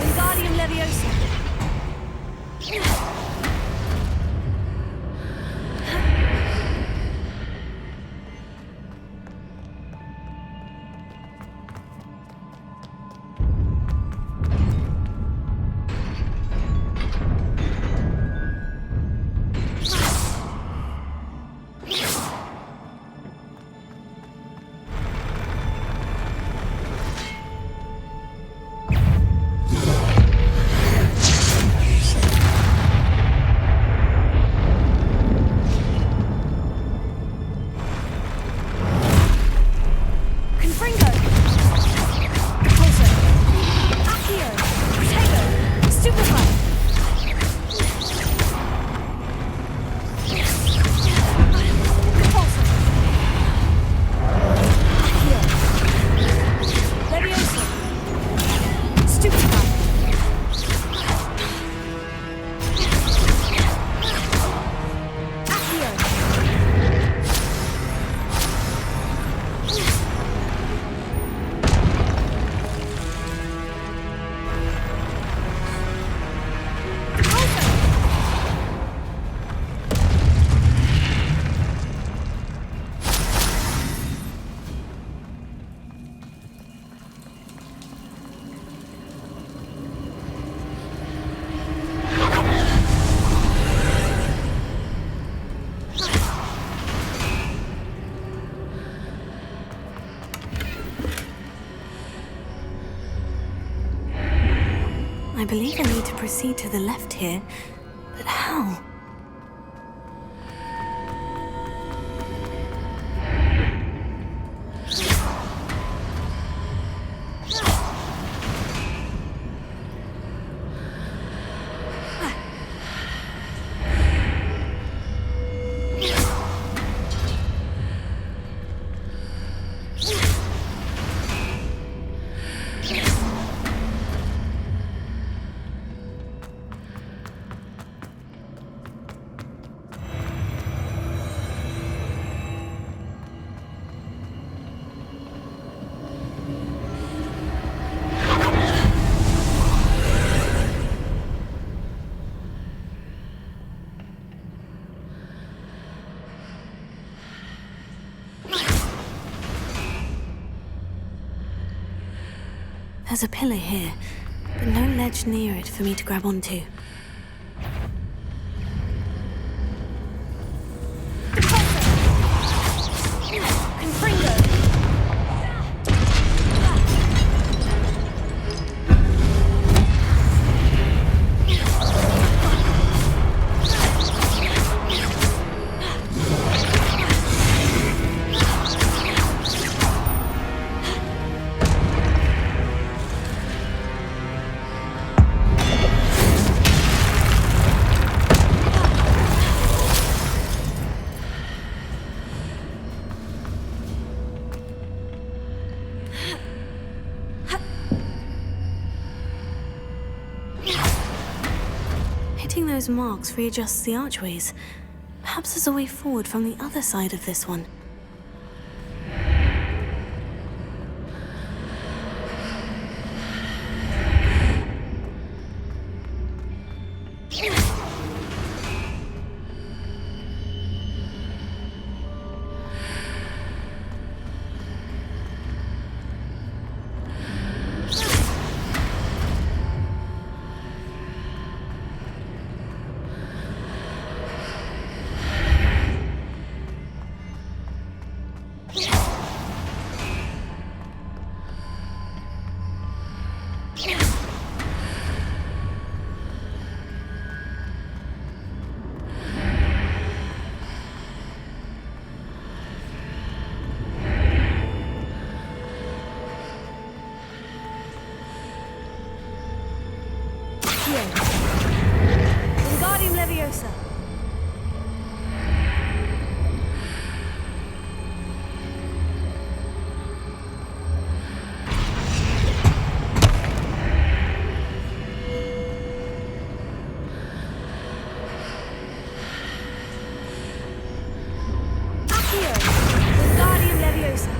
Wingardium Leviosa. I believe I need to proceed to the left here, but how? There's a pillar here, but no ledge near it for me to grab onto. Those marks readjusts the archways. Perhaps there's a way forward from the other side of this one. Wingardium Leviosa. Accio. Wingardium Leviosa.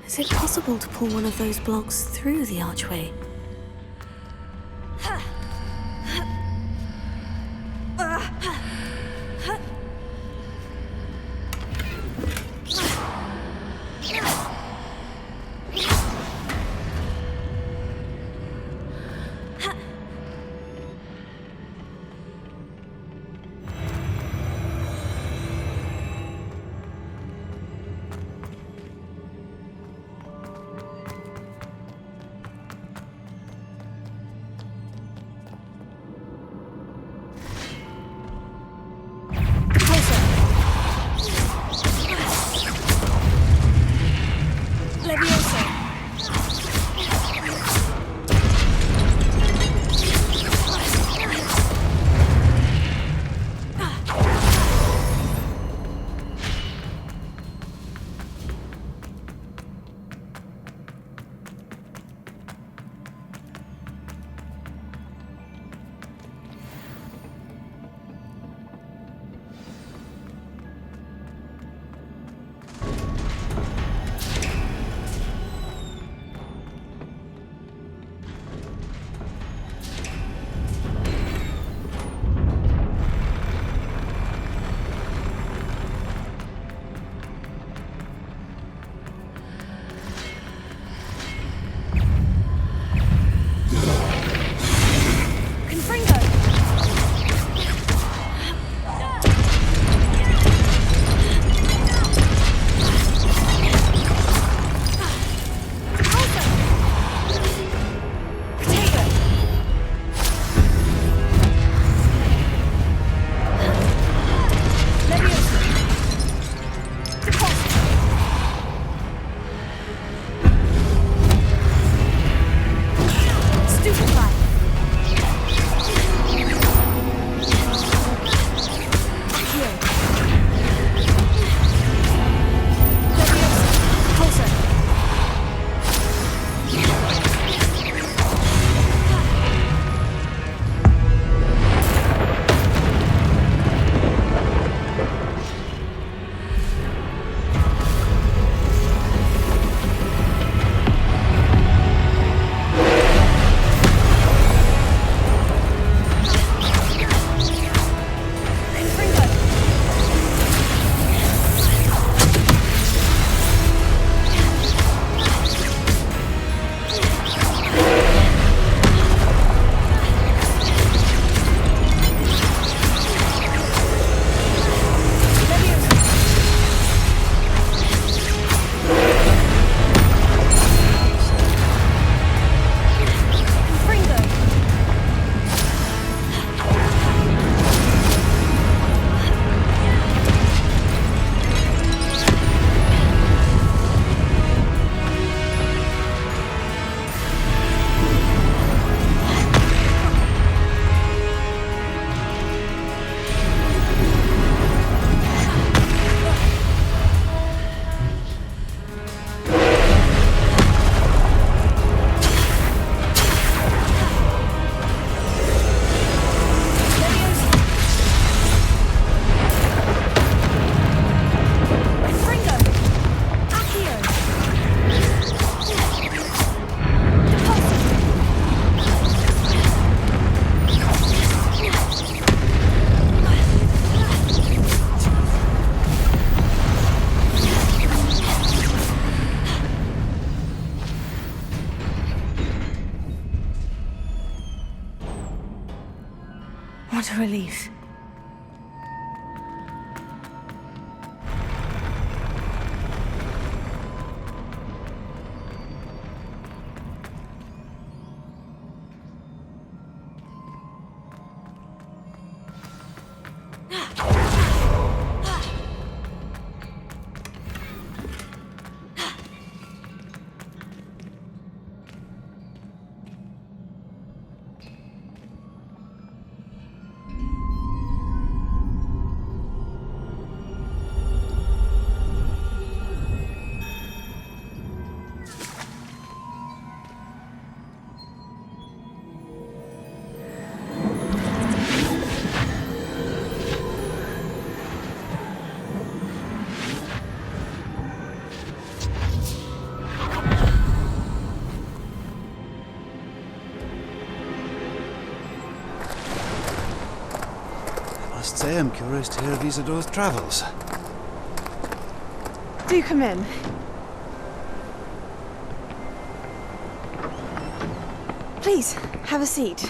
Is it possible to pull one of those blocks through the archway? What a relief. I must say I'm curious to hear of Isadora's travels. Do come in. Please, have a seat.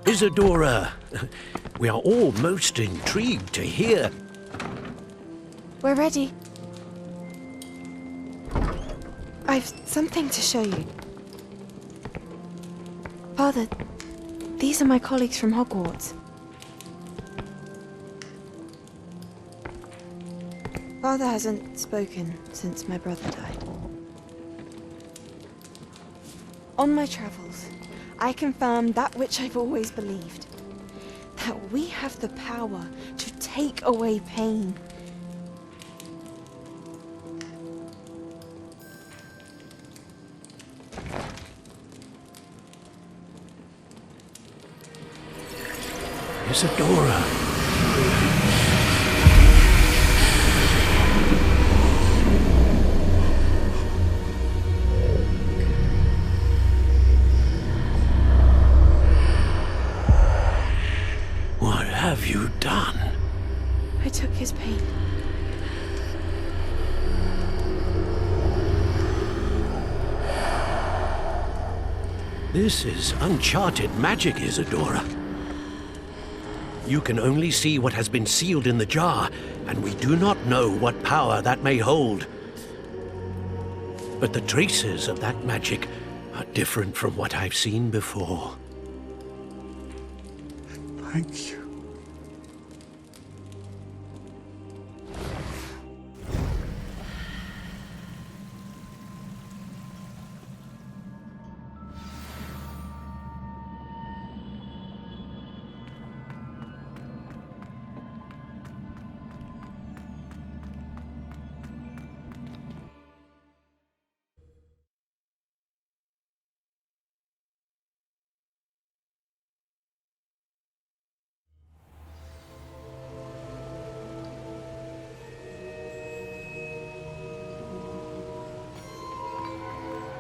Isadora, we are all most intrigued to hear. We're ready. I've something to show you. Father, these are my colleagues from Hogwarts. Father hasn't spoken since my brother died. On my travels, I confirmed that which I've always believed. That we have the power to take away pain. Isadora. What have you done? I took his pain. This is uncharted magic, Isadora. You can only see what has been sealed in the jar, and we do not know what power that may hold. But the traces of that magic are different from what I've seen before. Thank you.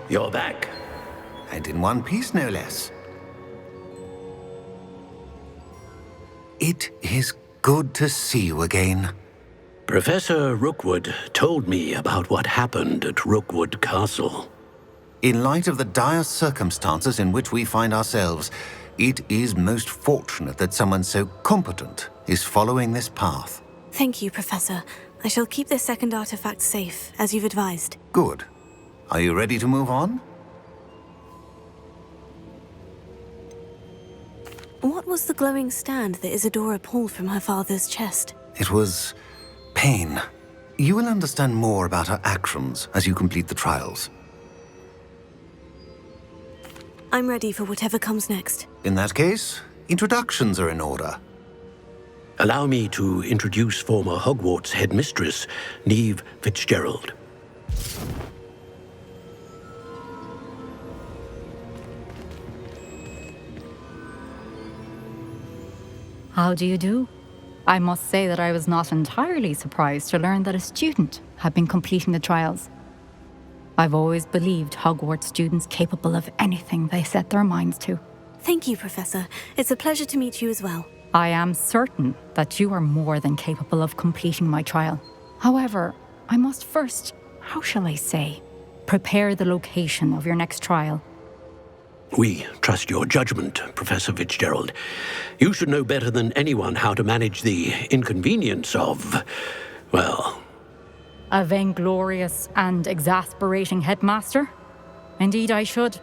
You're back. And in one piece, no less. It is good to see you again. Professor Rookwood told me about what happened at Rookwood Castle. In light of the dire circumstances in which we find ourselves, it is most fortunate that someone so competent is following this path. Thank you, Professor. I shall keep this second artifact safe, as you've advised. Good. Are you ready to move on? What was the glowing stand that Isadora pulled from her father's chest? It was pain. You will understand more about her actions as you complete the trials. I'm ready for whatever comes next. In that case, introductions are in order. Allow me to introduce former Hogwarts headmistress, Neve Fitzgerald. How do you do? I must say that I was not entirely surprised to learn that a student had been completing the trials. I've always believed Hogwarts students capable of anything they set their minds to. Thank you, Professor. It's a pleasure to meet you as well. I am certain that you are more than capable of completing my trial. However, I must first, how shall I say, prepare the location of your next trial. We trust your judgment, Professor Fitzgerald. You should know better than anyone how to manage the inconvenience of, well... A vainglorious and exasperating headmaster? Indeed I should.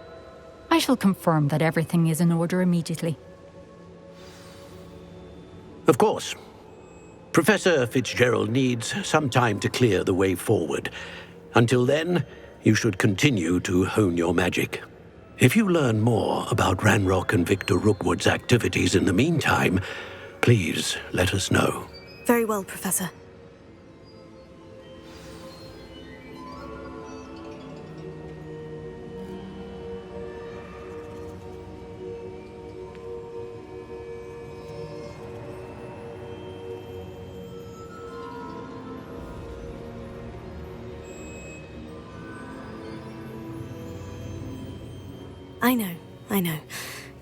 I shall confirm that everything is in order immediately. Of course. Professor Fitzgerald needs some time to clear the way forward. Until then, you should continue to hone your magic. If you learn more about Ranrock and Victor Rookwood's activities in the meantime, please let us know. Very well, Professor. I know.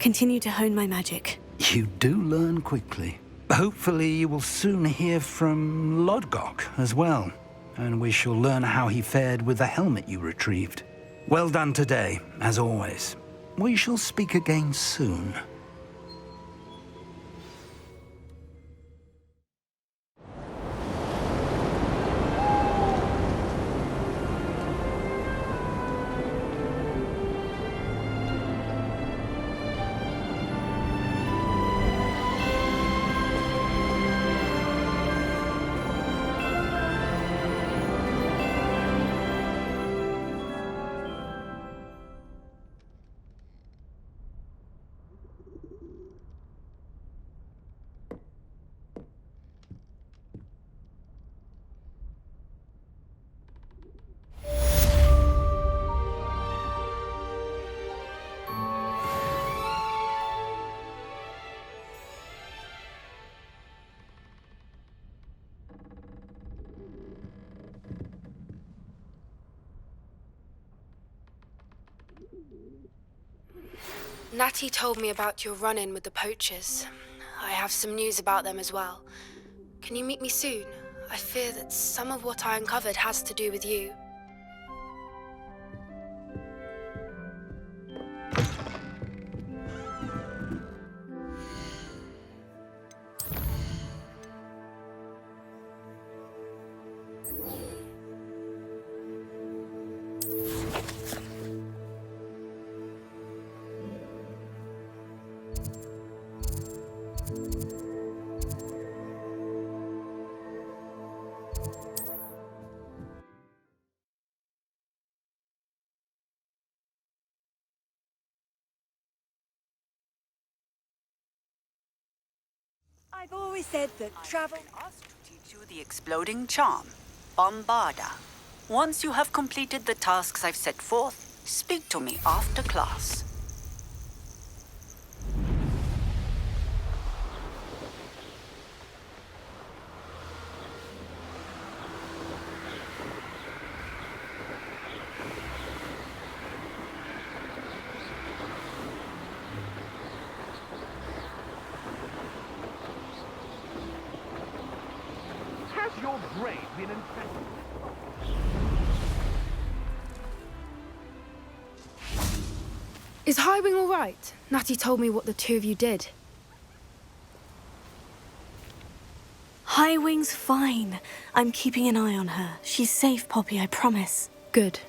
Continue to hone my magic. You do learn quickly. Hopefully you will soon hear from Lodgok as well, and we shall learn how he fared with the helmet you retrieved. Well done today, as always. We shall speak again soon. Natty told me about your run-in with the poachers. I have some news about them as well. Can you meet me soon? I fear that some of what I uncovered has to do with you. I've always said that travel... Teach you the exploding charm, Bombarda. Once you have completed the tasks I've set forth, speak to me after class. Your brain been infected? Is Highwing all right? Natty told me what the two of you did. Highwing's fine. I'm keeping an eye on her. She's safe, Poppy, I promise. Good.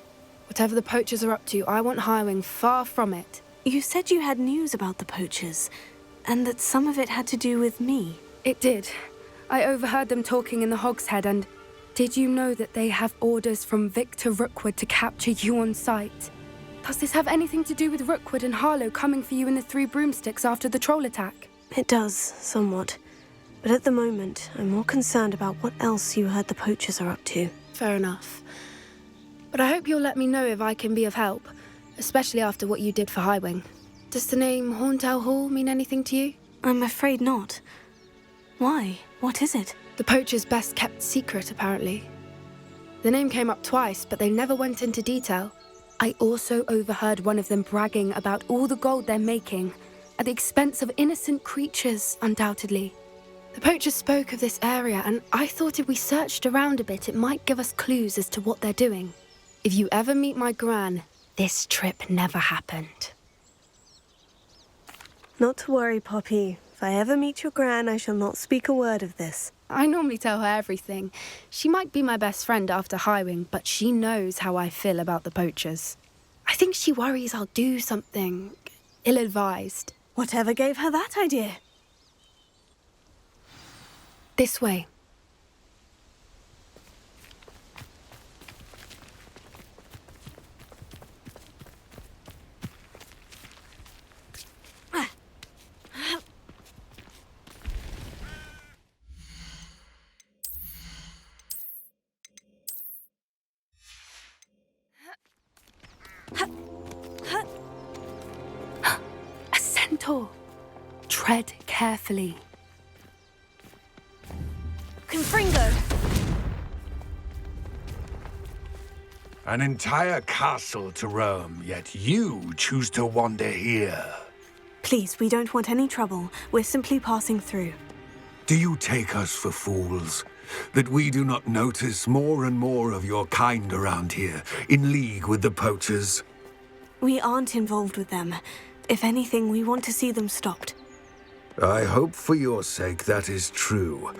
Whatever the poachers are up to, I want Highwing far from it. You said you had news about the poachers, and that some of it had to do with me. It did. I overheard them talking in the Hogshead, and did you know that they have orders from Victor Rookwood to capture you on sight? Does this have anything to do with Rookwood and Harlow coming for you in the Three Broomsticks after the troll attack? It does, somewhat. But at the moment, I'm more concerned about what else you heard the poachers are up to. Fair enough. But I hope you'll let me know if I can be of help, especially after what you did for Highwing. Does the name Horntow Hall mean anything to you? I'm afraid not. Why? What is it? The poacher's best-kept secret, apparently. The name came up twice, but they never went into detail. I also overheard one of them bragging about all the gold they're making, at the expense of innocent creatures, undoubtedly. The poachers spoke of this area, and I thought if we searched around a bit, it might give us clues as to what they're doing. If you ever meet my Gran, this trip never happened. Not to worry, Poppy. If I ever meet your gran, I shall not speak a word of this. I normally tell her everything. She might be my best friend after Highwing, but she knows how I feel about the poachers. I think she worries I'll do something ill-advised. Whatever gave her that idea? This way. A centaur. Tread carefully. Confringo! An entire castle to roam, yet you choose to wander here. Please, we don't want any trouble. We're simply passing through. Do you take us for fools? That we do not notice more and more of your kind around here, in league with the poachers? We aren't involved with them. If anything, we want to see them stopped. I hope for your sake that is true.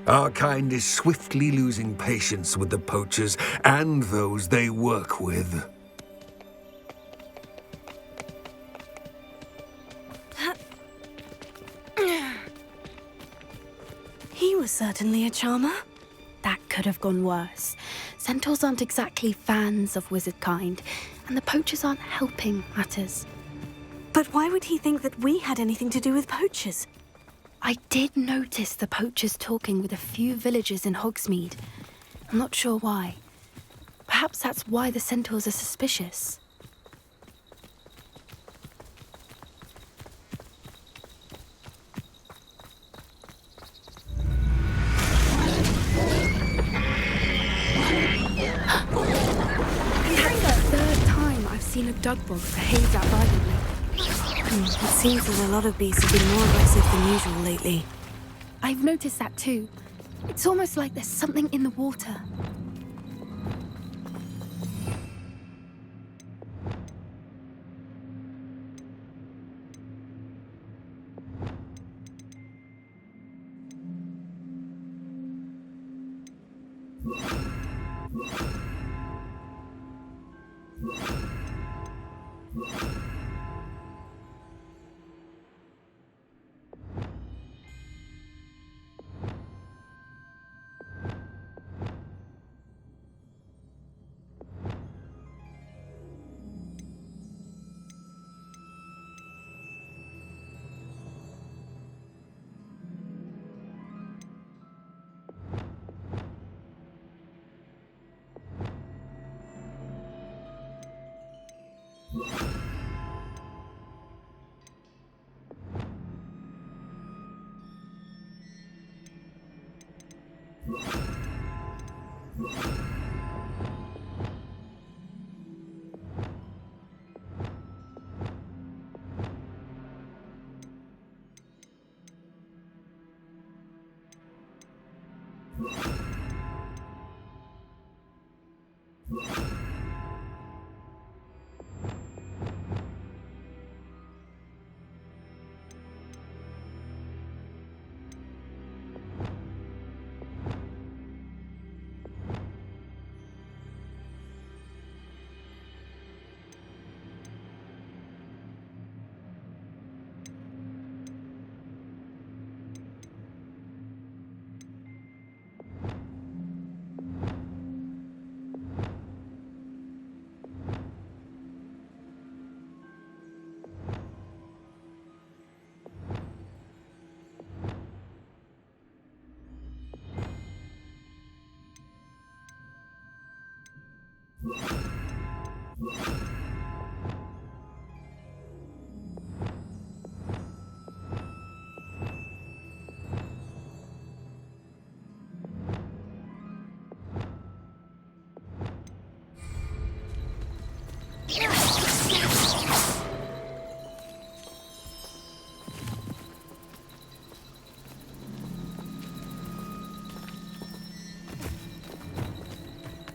Our kind is swiftly losing patience with the poachers and those they work with. He was certainly a charmer. That could have gone worse. Centaurs aren't exactly fans of wizard kind, and the poachers aren't helping matters. But why would he think that we had anything to do with poachers? I did notice the poachers talking with a few villagers in Hogsmeade. I'm not sure why. Perhaps that's why the centaurs are suspicious. Third time I've seen a dugbog behave that violently. It seems that a lot of beasts have been more aggressive than usual lately. I've noticed that too. It's almost like there's something in the water.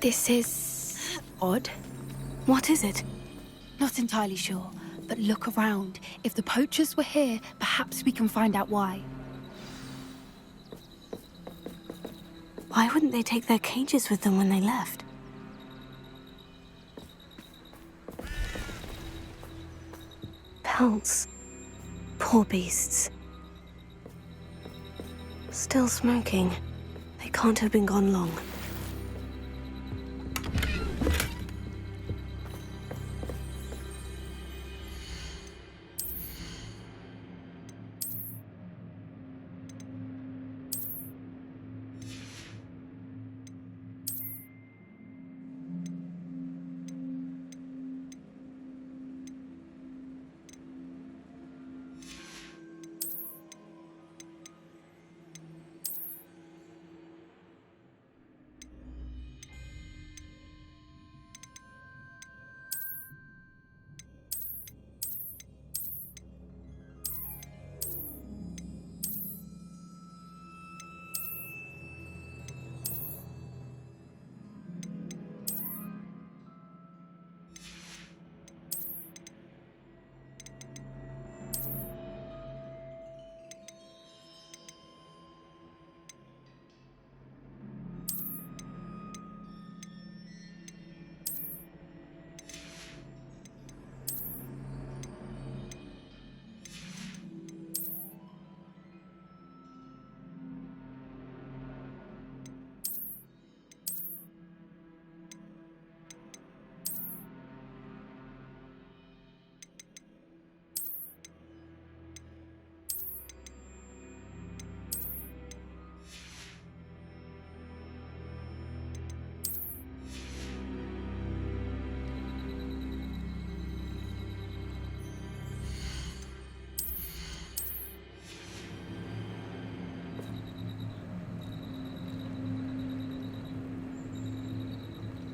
This is odd. What is it? Not entirely sure, But look around. If the poachers were here, perhaps we can find out why. Why wouldn't they take their cages with them when they left? Pelts. Poor beasts. Still smoking. They can't have been gone long.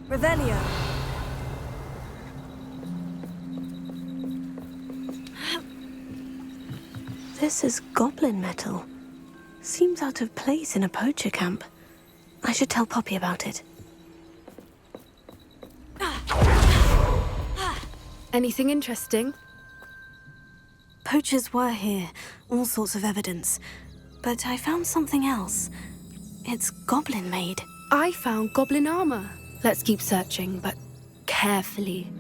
Revelio. This is goblin metal. Seems out of place in a poacher camp. I should tell Poppy about it. Anything interesting? Poachers were here, all sorts of evidence. But I found something else. It's goblin-made. I found goblin armor. Let's keep searching, but carefully.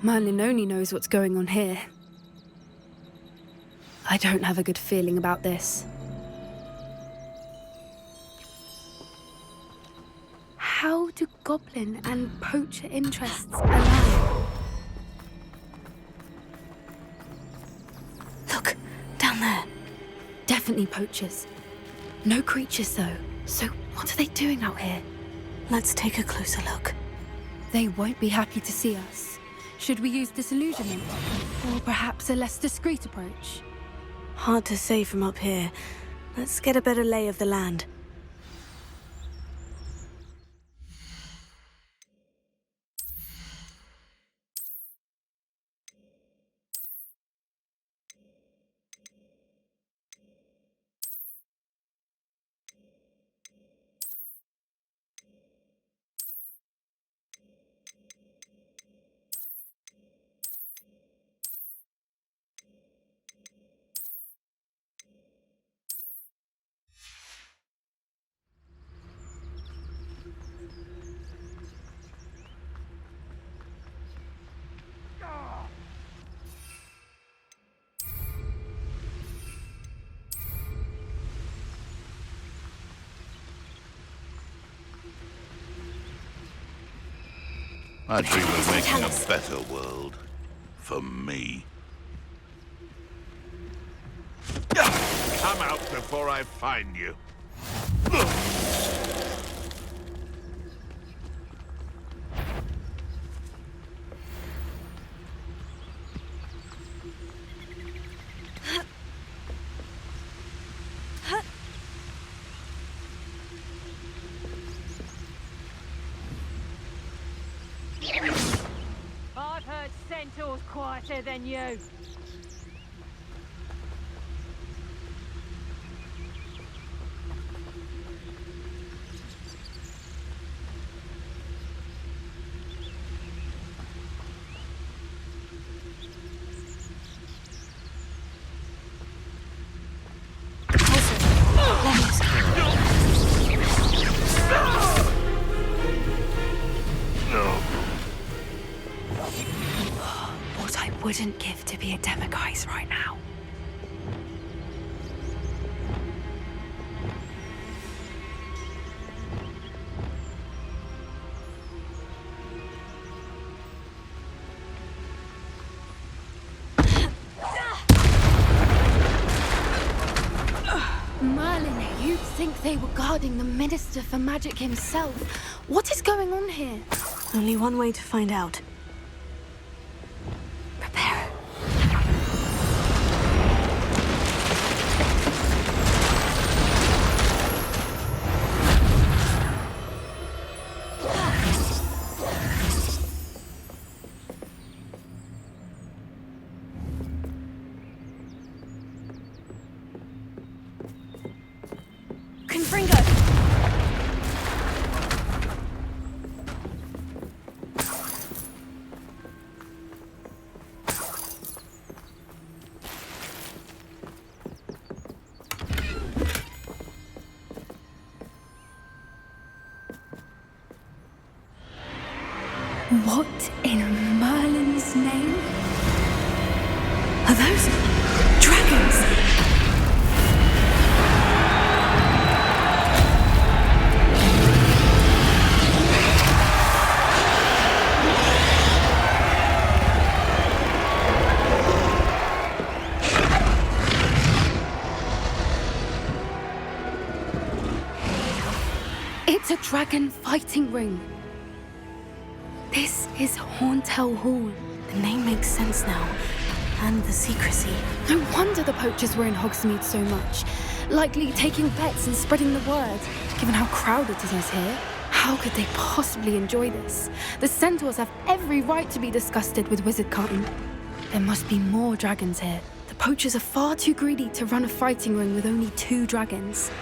Merlin only knows what's going on here. I don't have a good feeling about this. How do goblin and poacher interests align? Look, down there. Definitely poachers. No creatures, though. So what are they doing out here? Let's take a closer look. They won't be happy to see us. Should we use disillusionment? Or perhaps a less discreet approach? Hard to say from up here. Let's get a better lay of the land. I dream of making a better world. For me. Come out before I find you. I've heard centaurs quieter than you. wouldn't give to be a Demiguise right now. Merlin, you'd think they were guarding the Minister for Magic himself. What is going on here? Only one way to find out. Prepare. Confringo! What in Merlin's name? Are those dragons? It's a dragon fighting ring. This is Horntail Hall. The name makes sense now. And the secrecy. No wonder the poachers were in Hogsmeade so much. Likely taking bets and spreading the word. Given how crowded it is here, how could they possibly enjoy this? The centaurs have every right to be disgusted with wizardkind. There must be more dragons here. The poachers are far too greedy to run a fighting ring with only 2 dragons.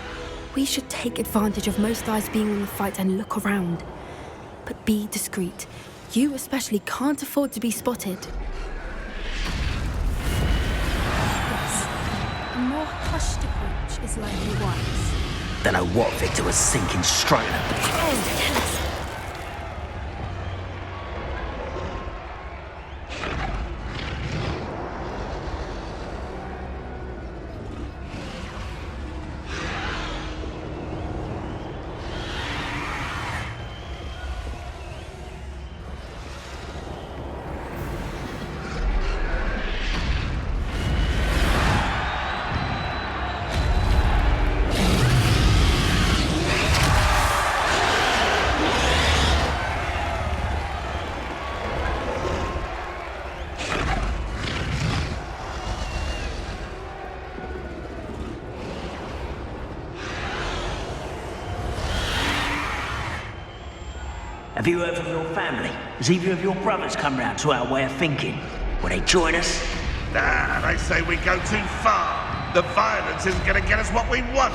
We should take advantage of most eyes being on the fight and look around. But be discreet. You especially can't afford to be spotted. Yes, a more hushed approach is likely wise. Don't know what Victor was thinking straight up. Oh, tell us. Have you heard from your family? Has either of your brothers come round to our way of thinking? Will they join us? Nah, they say we go too far. The violence isn't going to get us what we want.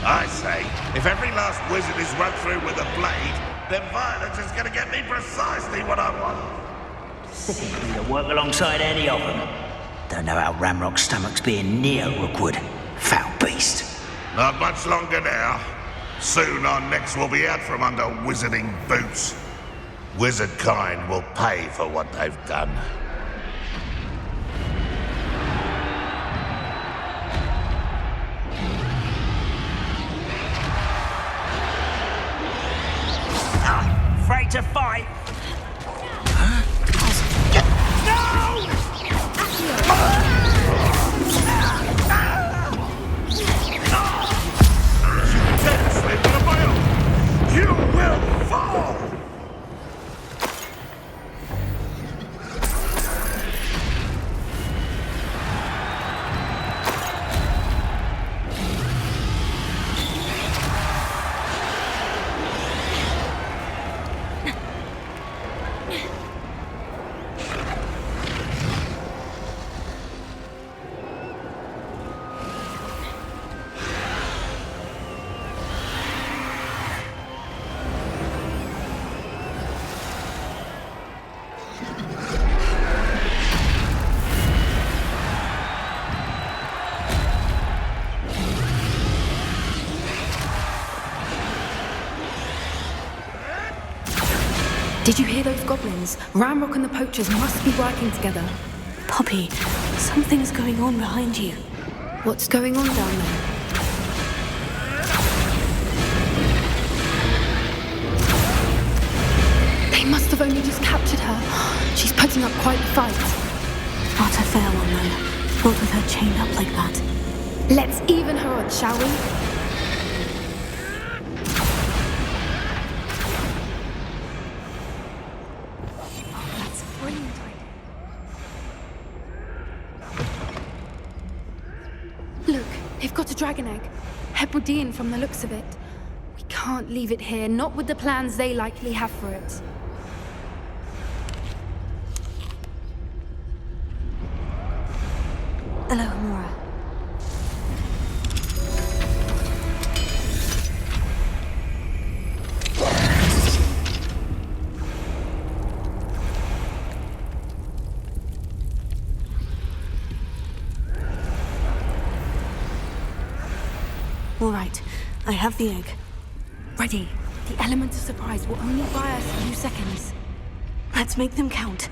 I say, if every last wizard is run through with a blade, then violence is going to get me precisely what I want. Sickening me to work alongside any of them. Don't know how Ramrock's stomach's being near Rookwood. Foul beast. Not much longer now. Soon our necks will be out from under wizarding boots. Wizardkind will pay for what they've done. Afraid to fight? You will fall! Did you hear those goblins? Ramrock and the poachers must be working together. Poppy, something's going on behind you. What's going on down there? They must have only just captured her. She's putting up quite the fight. Not a fair one, though. Not with her chained up like that. Let's even her odds, shall we? That's a brilliant idea. Look, they've got a dragon egg. Hebridean from the looks of it. We can't leave it here, not with the plans they likely have for it. Hello, Amora. All right, I have the egg. Ready. The element of surprise will only buy us a few seconds. Let's make them count.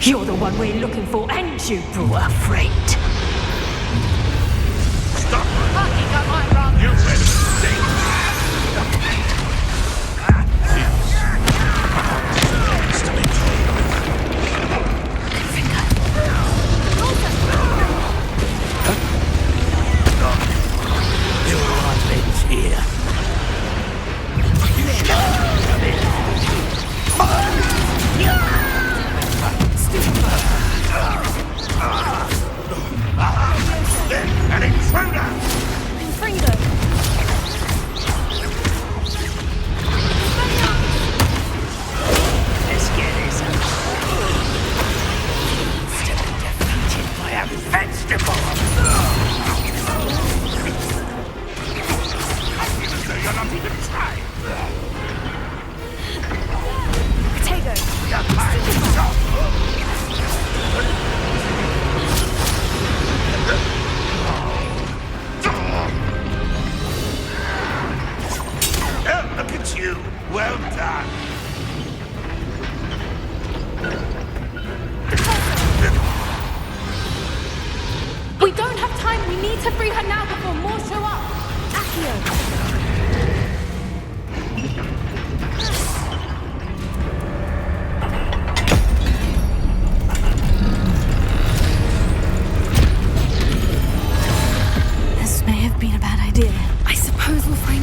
You're the one we're looking for, and you poor freight. Stop! Fucking got my wrong. You better stay.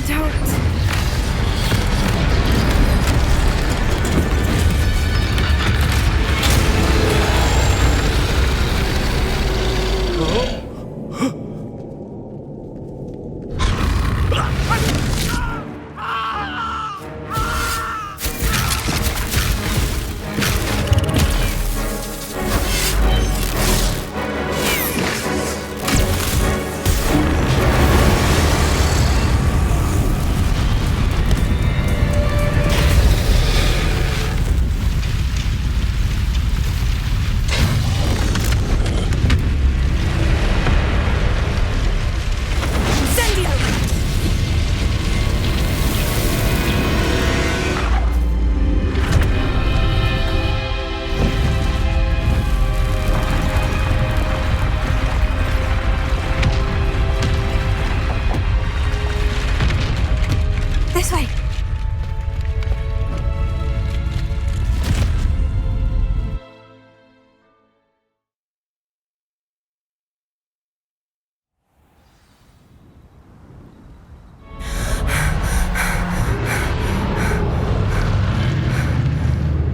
doubt. This way.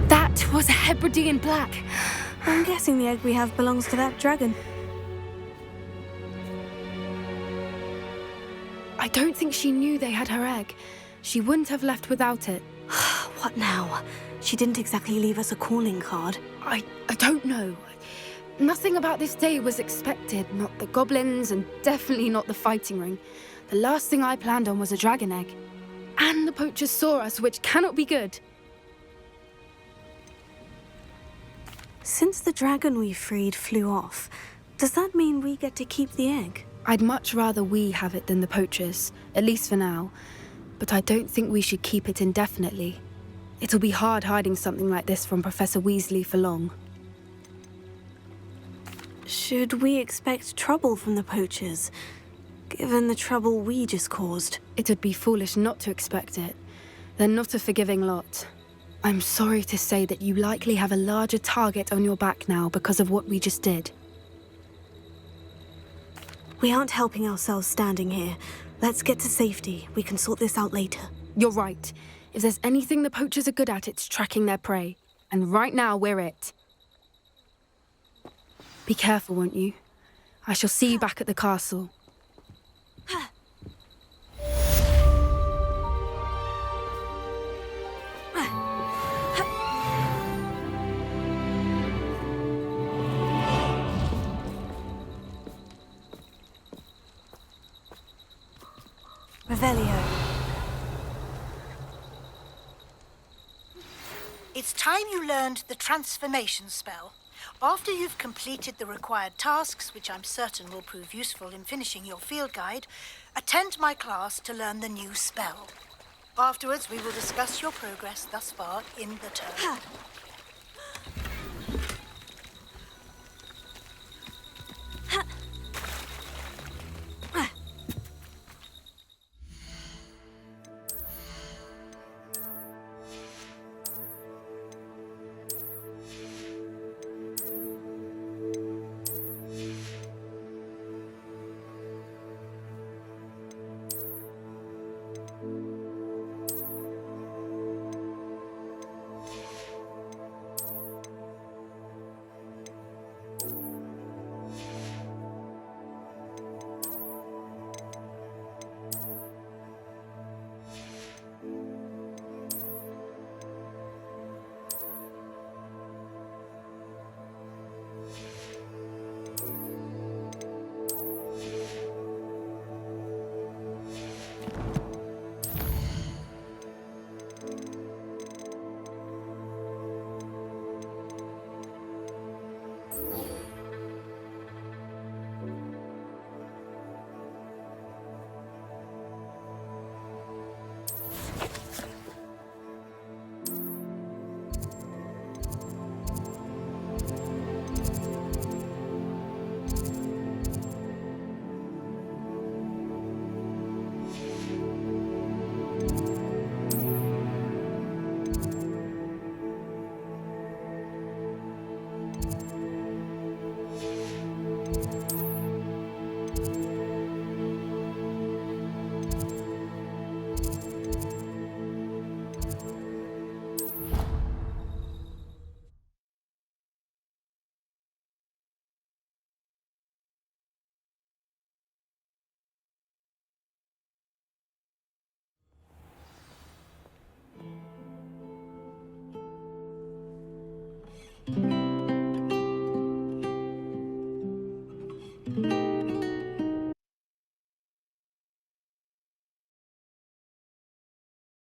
That was a Hebridean black. I'm guessing the egg we have belongs to that dragon. I don't think she knew they had her egg. She wouldn't have left without it. What now? She didn't exactly leave us a calling card. I don't know. Nothing about this day was expected. Not the goblins, and definitely not the fighting ring. The last thing I planned on was a dragon egg. And the poachers saw us, which cannot be good. Since the dragon we freed flew off, does that mean we get to keep the egg? I'd much rather we have it than the poachers, at least for now. But I don't think we should keep it indefinitely. It'll be hard hiding something like this from Professor Weasley for long. Should we expect trouble from the poachers, given the trouble we just caused? It would be foolish not to expect it. They're not a forgiving lot. I'm sorry to say that you likely have a larger target on your back now because of what we just did. We aren't helping ourselves standing here. Let's get to safety. We can sort this out later. You're right. If there's anything the poachers are good at, it's tracking their prey. And right now, we're it. Be careful, won't you? I shall see you back at the castle. Revelio. It's time you learned the transformation spell. After you've completed the required tasks, which I'm certain will prove useful in finishing your field guide, attend my class to learn the new spell. Afterwards, we will discuss your progress thus far in the term.